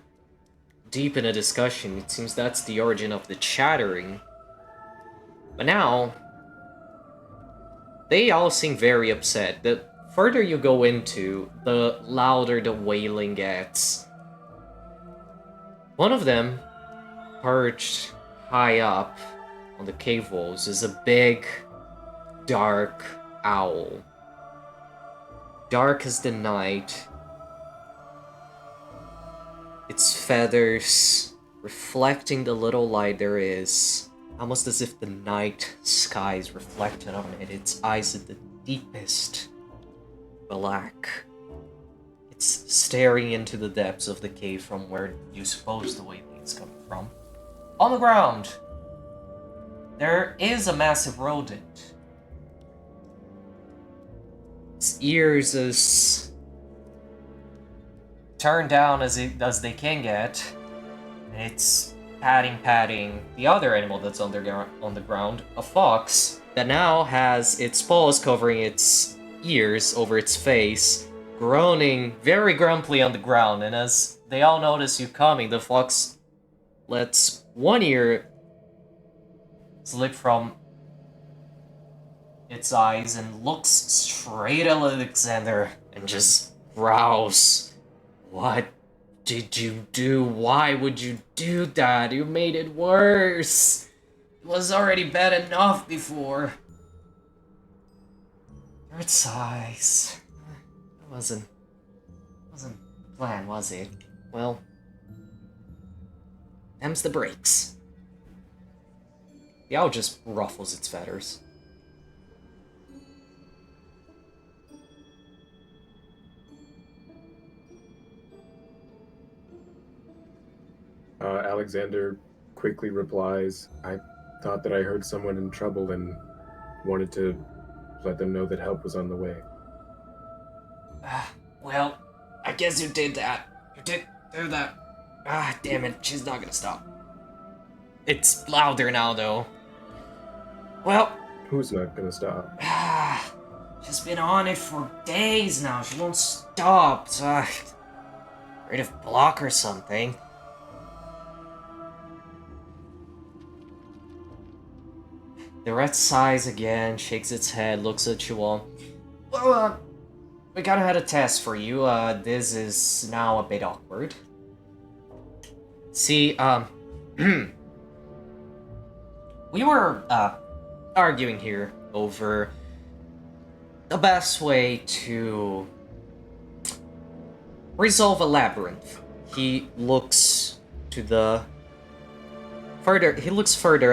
deep in a discussion. It seems that's the origin of the chattering. But now, they all seem very upset. The further you go into, the louder the wailing gets. One of them, perched high up on the cave walls, is a big, dark owl. Dark as the night. Its feathers reflecting the little light there is. Almost as if the night sky is reflected on it. Its eyes at the deepest black. It's staring into the depths of the cave from where you suppose the wailing's coming from. On the ground, there is a massive rodent. Its ears as turned down as they can get. It's patting the other animal that's on the ground, a fox, that now has its paws covering its ears over its face, groaning very grumpily on the ground. And as they all notice you coming, the fox lets one ear slip from its eyes and looks straight at Alexander and just growls. What did you do? Why would you do that? You made it worse. It was already bad enough before. Earth size. That wasn't the plan, was it? Well, them's the breaks. The owl just ruffles its feathers. Alexander quickly replies, I thought that I heard someone in trouble and wanted to let them know that help was on the way. Well, I guess you did that. You did do that. Ah, damn it, she's not gonna stop. It's louder now, though. Well, Who's not gonna stop? she's been on it for days now. She won't stop. Afraid of block or something. The rat sighs again, shakes its head, looks at you all. Well, we kinda had a test for you. This is now a bit awkward. See, we were, arguing here over the best way to resolve a labyrinth. He looks further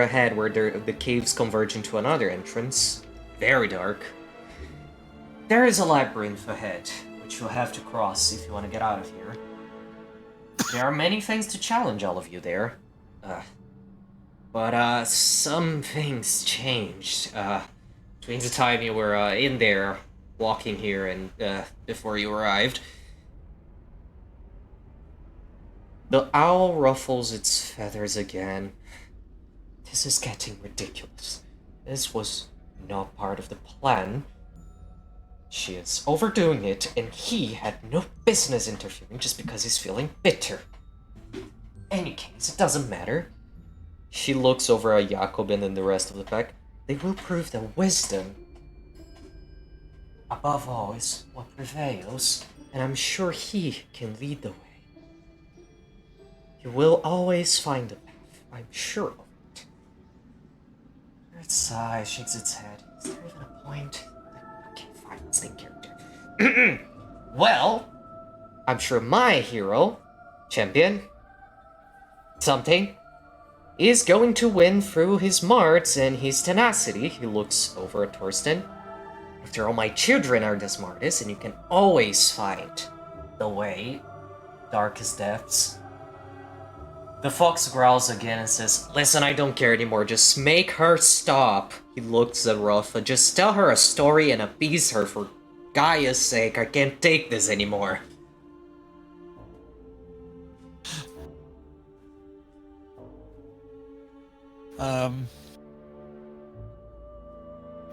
ahead where the caves converge into another entrance. Very dark. There is a labyrinth ahead, which you'll have to cross if you want to get out of here. There are many things to challenge all of you there. But some things changed, between the time you were, in there, walking here, and, before you arrived. The owl ruffles its feathers again. This is getting ridiculous. This was not part of the plan. She is overdoing it, and he had no business interfering just because he's feeling bitter. Any case, it doesn't matter. She looks over at Jacobin and the rest of the pack. They will prove that wisdom, above all, is what prevails, and I'm sure he can lead the way. You will always find a path, I'm sure of it. It sighs, shakes its head. Is there even a point? Okay, fine, let's think character. Well, I'm sure my hero, champion, something, is going to win through his smarts and his tenacity. He looks over at Torsten. After all, my children are the smartest, and you can always find the way. Darkest depths. The fox growls again and says, listen, I don't care anymore. Just make her stop. He looks at Rafa. Just tell her a story and appease her for Gaia's sake. I can't take this anymore.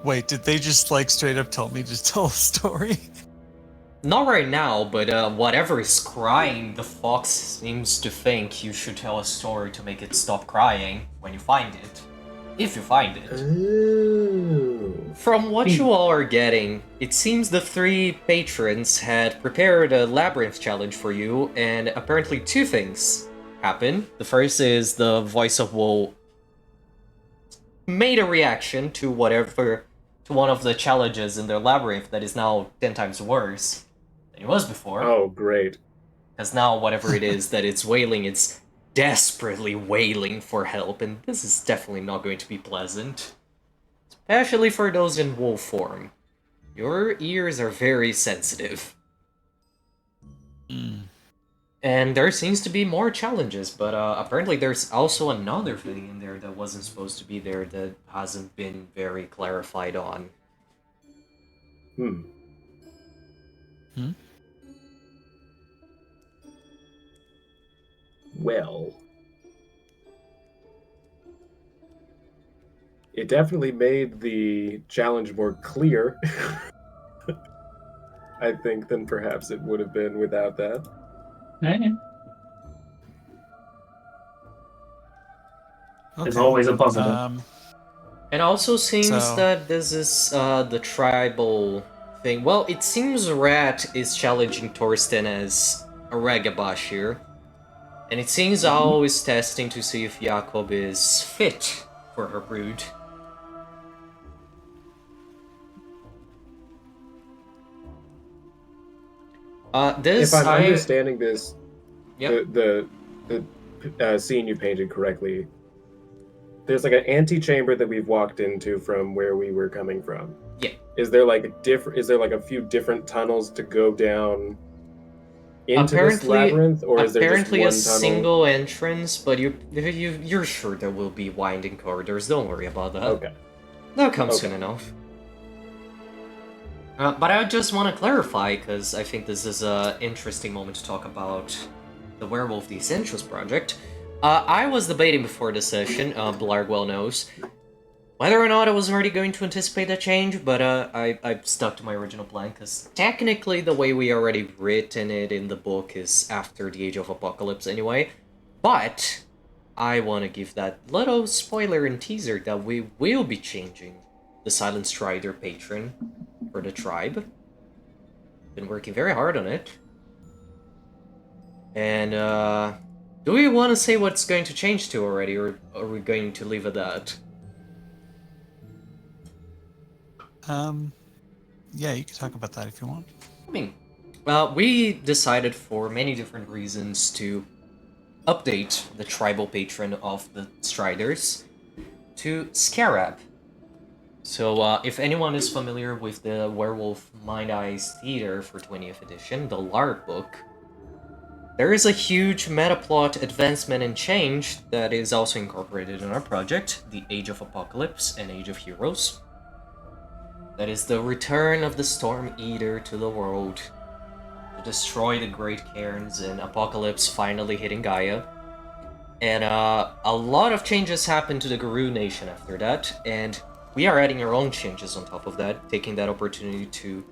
Wait, did they just like straight up tell me to tell a story? Not right now, but whatever is crying, the fox seems to think you should tell a story to make it stop crying when you find it. If you find it. Ooh. From what you all are getting, it seems the three patrons had prepared a labyrinth challenge for you, and apparently two things happen. The first is the voice of woe made a reaction to one of the challenges in their labyrinth that is now 10 times worse than it was before. Oh, great. Because now whatever it is that it's wailing, it's desperately wailing for help, and this is definitely not going to be pleasant. Especially for those in wolf form. Your ears are very sensitive. And there seems to be more challenges, but apparently there's also another thing in there that wasn't supposed to be there that hasn't been very clarified on. Well, it definitely made the challenge more clear, I think, than perhaps it would have been without that. Yeah. It's Okay. always a positive. It also seems So- that this is the tribal thing. Well, it seems Rat is challenging Torsten as a Ragabash here. And it seems Ao is testing to see if Jakob is fit for her brood. If I'm understanding this, Yep. the scene you painted correctly, there's like an antechamber that we've walked into from where we were coming from. Yeah. Is there like a few different tunnels to go down into this Apparently- labyrinth, or is there just Apparently one a tunnel? single entrance, but you're sure there will be winding corridors. Don't worry about that. Okay. That'll come Okay. soon enough. But I just want to clarify, because I think this is an interesting moment to talk about the Werewolf the Essentials project. I was debating before the session, Blarg well knows, whether or not I was already going to anticipate that change, but I stuck to my original plan, because technically the way we already written it in the book is after the Age of Apocalypse anyway. But I want to give that little spoiler and teaser that we will be changing the Silent Strider patron for the tribe. Been working very hard on it. And, do we want to say what's going to change to already, or are we going to leave it at that? Yeah, you can talk about that if you want. I mean, we decided for many different reasons to update the tribal patron of the Striders to Scarab. So, if anyone is familiar with the Werewolf Mind Eyes Theater for 20th edition, the LARP book, there is a huge metaplot advancement and change that is also incorporated in our project, the Age of Apocalypse and Age of Heroes. That is the return of the Storm Eater to the world to destroy the Great Cairns and Apocalypse finally hitting Gaia. And a lot of changes happened to the Guru Nation after that, and we are adding our own changes on top of that, taking that opportunity to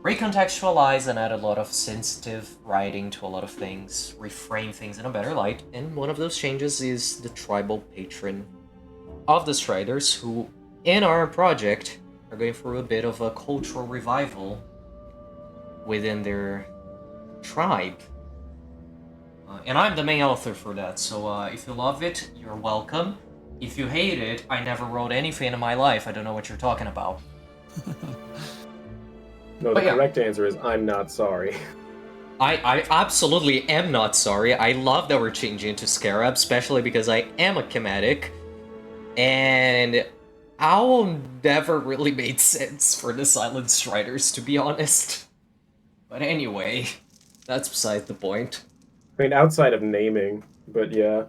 recontextualize and add a lot of sensitive writing to a lot of things, reframe things in a better light, and one of those changes is the tribal patron of the Striders, who, in our project, are going through a bit of a cultural revival within their tribe. And I'm the main author for that, so if you love it, you're welcome. If you hate it, I never wrote anything in my life, I don't know what you're talking about. No, the correct answer is I'm not sorry. I absolutely am not sorry. I love that we're changing to Scarab, especially because I am a Chematic, and Owl never really made sense for the Silent Striders, to be honest. But anyway, that's beside the point. I mean, outside of naming, but yeah.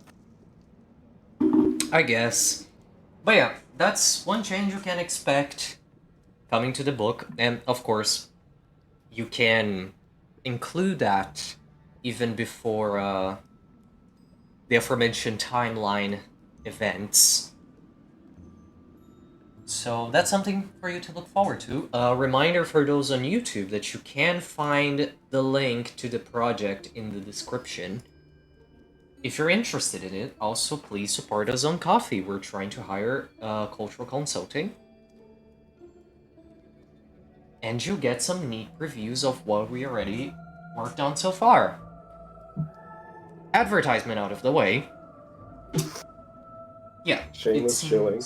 I guess. But yeah, that's one change you can expect coming to the book, and of course, you can include that even before the aforementioned timeline events. So that's something for you to look forward to. A reminder for those on YouTube that you can find the link to the project in the description. If you're interested in it, also please support us on Ko-fi. We're trying to hire cultural consulting. And you get some neat reviews of what we already worked on so far. Advertisement out of the way. Yeah, Shameless shilling.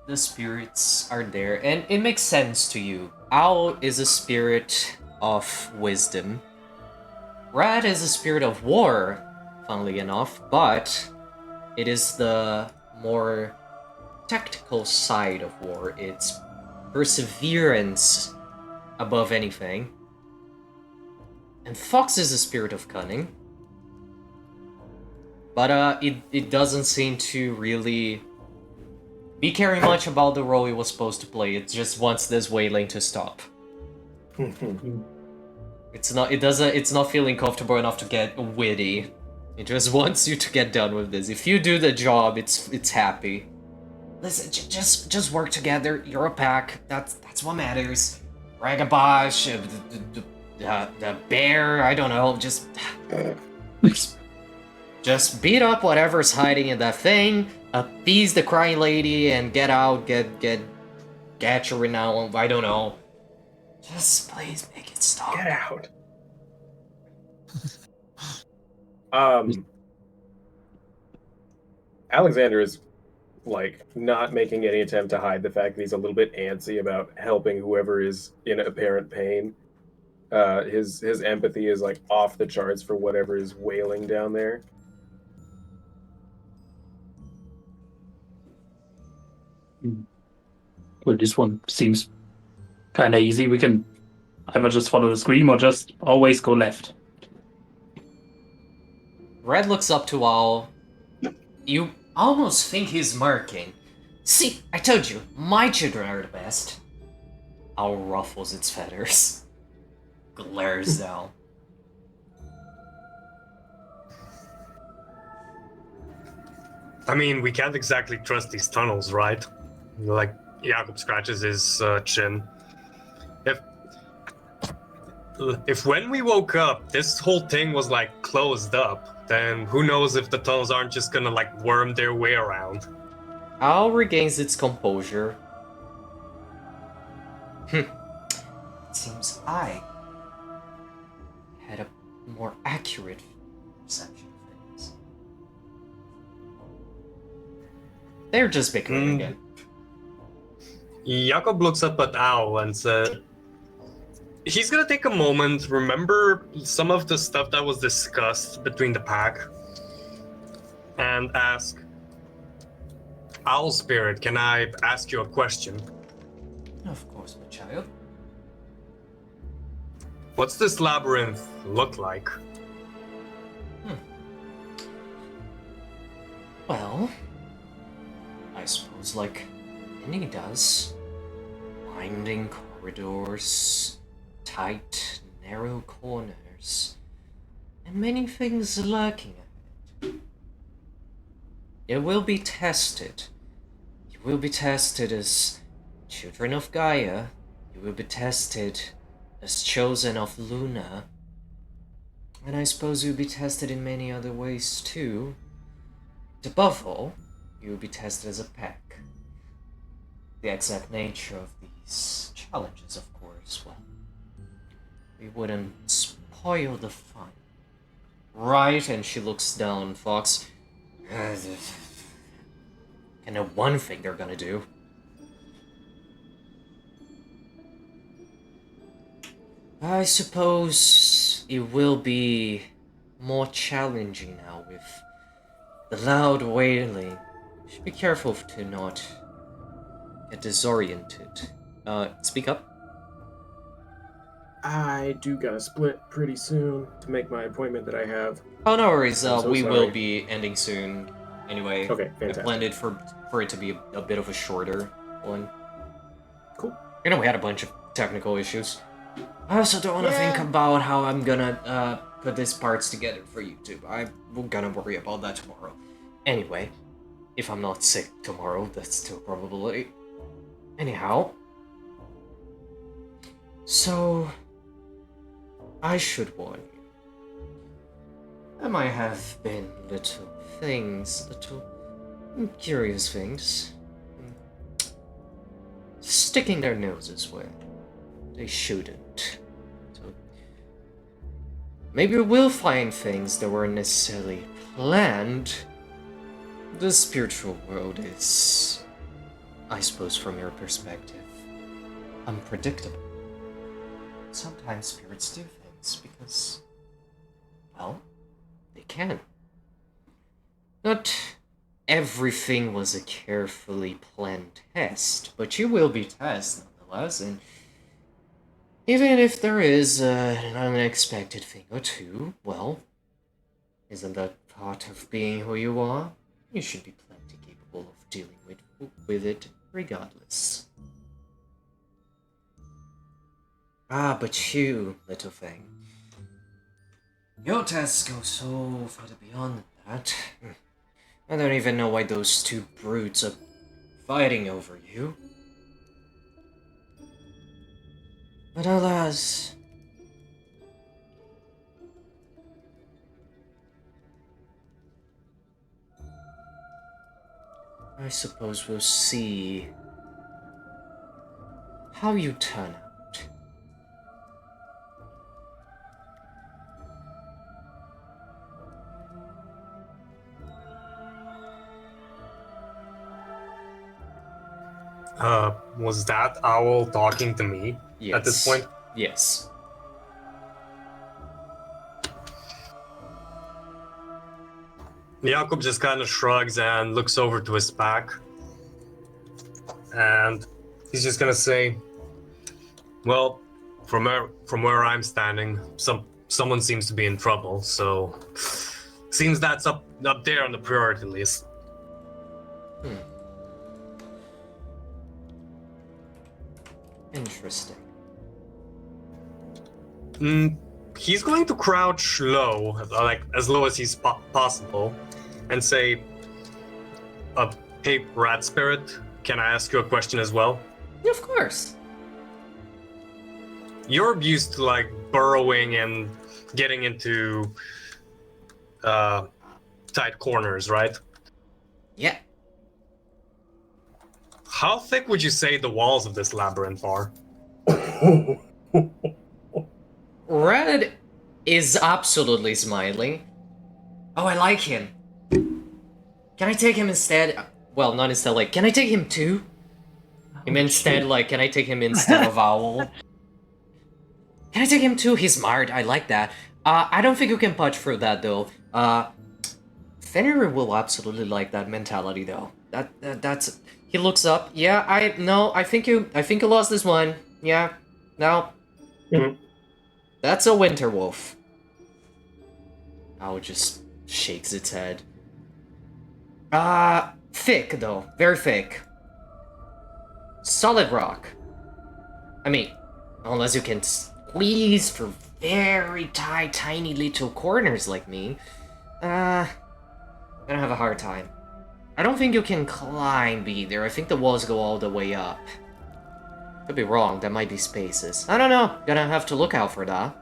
The spirits are there, and it makes sense to you. Owl is a spirit of wisdom. Rat is a spirit of war, funnily enough, but it is the more tactical side of war. It's perseverance above anything. And Fox is a spirit of cunning. But it doesn't seem to really be caring much about the role he was supposed to play. It just wants this wailing to stop. It's not feeling comfortable enough to get witty. It just wants you to get done with this. If you do the job, it's happy. Listen, just work together. You're a pack. That's what matters. Ragabosh, the bear. I don't know. Just beat up whatever's hiding in that thing. Appease the crying lady and get out. Get your renown. I don't know. Just please make it stop. Get out. Alexander is like not making any attempt to hide the fact that he's a little bit antsy about helping whoever is in apparent pain. His empathy is like off the charts for whatever is wailing down there. Well, this one seems kind of easy. We can either just follow the scream or just always go left. Red looks up to Owl. You almost think he's murking. See, I told you, my children are the best. Owl ruffles its feathers. Glares down. I mean, we can't exactly trust these tunnels, right? Like, Jakob scratches his chin. If when we woke up, this whole thing was like closed up, then who knows if the tunnels aren't just gonna like worm their way around. Owl regains its composure. It seems I had a more accurate perception of things. They're just bickering again. Jakob looks up at Owl and said, he's gonna take a moment, remember some of the stuff that was discussed between the pack, and ask, Owl Spirit, can I ask you a question? Of course, my child. What's this labyrinth look like? Well, I suppose like any does. Winding corridors, tight, narrow corners, and many things lurking ahead. It will be tested. You will be tested as children of Gaia. You will be tested as chosen of Luna. And I suppose you'll be tested in many other ways too. But above all, you will be tested as a pack. The exact nature of these challenges, of course, well, we wouldn't spoil the fun. Right? And she looks down, Fox. I know one thing they're gonna do. I suppose it will be more challenging now with the loud wailing. You should be careful to not get disoriented. Speak up. I do gotta split pretty soon to make my appointment that I have. Oh, no worries. I'm so We sorry. will be ending soon. Anyway, Okay, I fantastic. planned it for it to be a bit of a shorter one. Cool. You know, we had a bunch of technical issues. I also don't want to think about how I'm gonna put these parts together for YouTube. I'm gonna worry about that tomorrow. Anyway, if I'm not sick tomorrow, that's still a probability. Anyhow, so I should warn you. There might have been little things, little curious things, sticking their noses where they shouldn't. So maybe we'll find things that weren't necessarily planned. The spiritual world is, I suppose from your perspective, unpredictable. Sometimes spirits do things because, well, they can. Not everything was a carefully planned test, but you will be tested nonetheless, and even if there is an unexpected thing or two, well, isn't that part of being who you are? You should be plenty capable of dealing with it regardless. Ah, but you, little thing. Your tests go so far beyond that. I don't even know why those two brutes are fighting over you. But alas, I suppose we'll see how you turn out. Was that owl talking to me Yes. at this point? Yes. Jakob just kind of shrugs and looks over to his pack. And he's just gonna say, well, from where I'm standing, someone seems to be in trouble, so seems that's up there on the priority list. Interesting. He's going to crouch low, like as low as he's possible, and say, hey, Rat Spirit, can I ask you a question as well? Yeah, of course. You're used to like burrowing and getting into tight corners, right? Yeah. How thick would you say the walls of this labyrinth are? Red is absolutely smiling. Oh, I like him. Can I take him instead? Well, not instead, like, can I take him too? Instead, like, can I take him instead of Owl? Can I take him too? He's smart, I like that. I don't think you can punch through that, though. Fenrir will absolutely like that mentality, though. That's... He looks up. Yeah, I think you lost this one. Yeah, no. Mhm. That's a winter wolf. Owl just shakes its head. Thick, though. Very thick. Solid rock. I mean, unless you can squeeze through very tight, tiny little corners like me, gonna have a hard time. I don't think you can climb either. I think the walls go all the way up. Could be wrong, there might be spaces. I don't know, gonna have to look out for that.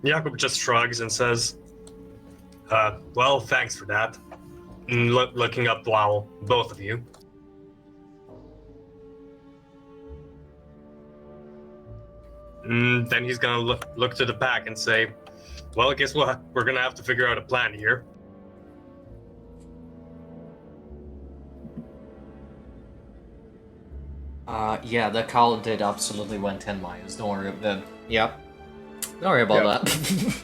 Jakob just shrugs and says, well, thanks for that. Looking up while both of you. Then he's gonna look to the pack and say, well, I guess we're gonna have to figure out a plan here. Yeah, the call did absolutely went 10 miles. Don't worry about that. Yep. Don't worry about that.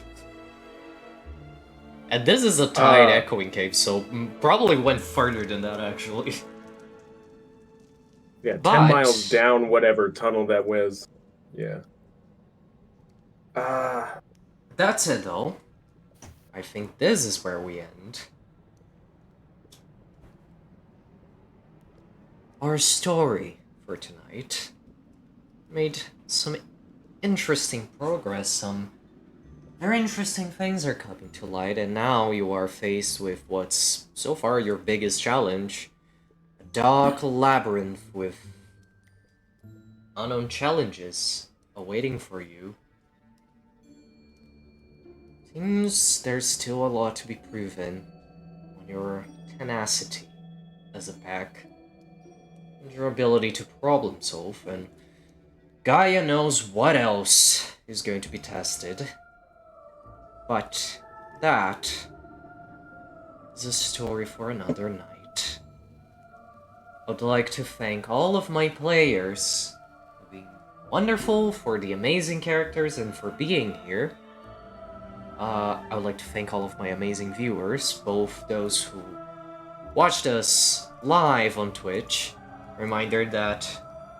And this is a tight echoing cave, so probably went further than that, actually. Yeah, 10 But- miles down whatever tunnel that was. Yeah. That's it, though. I think this is where we end. Our story for tonight made some interesting progress, some very interesting things are coming to light, and now you are faced with what's so far your biggest challenge, a dark labyrinth with unknown challenges awaiting for you. Seems there's still a lot to be proven on your tenacity as a pack, and your ability to problem solve, and Gaia knows what else is going to be tested. But that is a story for another night. I'd like to thank all of my players for being wonderful, for the amazing characters, and for being here. I would like to thank all of my amazing viewers, both those who watched us live on Twitch. Reminder that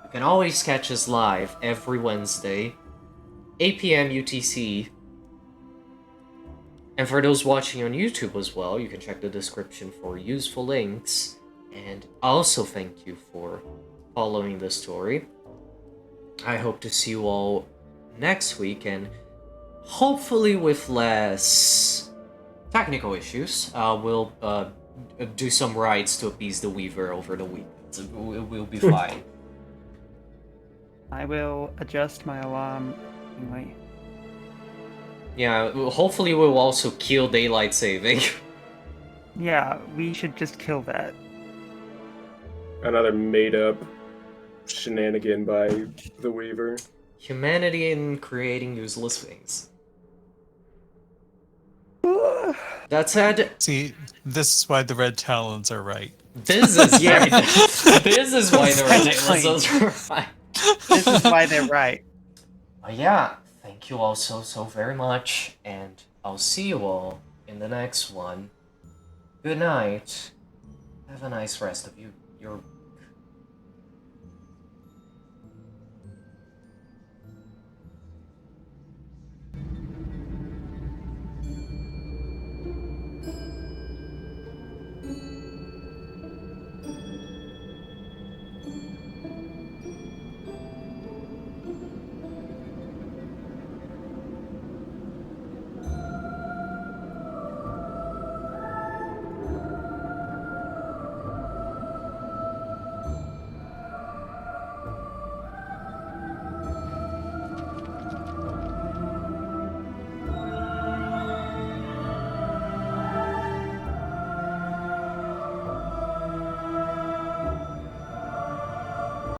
you can always catch us live every Wednesday, 8 p.m. UTC. And for those watching on YouTube as well, you can check the description for useful links. And also thank you for following the story. I hope to see you all next week, and hopefully with less technical issues. We'll do some rides to appease the Weaver over the week. So we'll be fine. I will adjust my alarm anyway. Yeah, hopefully we'll also kill daylight saving. Yeah, we should just kill that. Another made-up shenanigan by the Weaver. humanity in creating useless things. That said, See, this is why the red talons are right. this is Yeah. this is why the ridiculous are right. This is why they're right. But yeah, thank you all so very much, and I'll see you all in the next one. Good night. Have a nice rest of your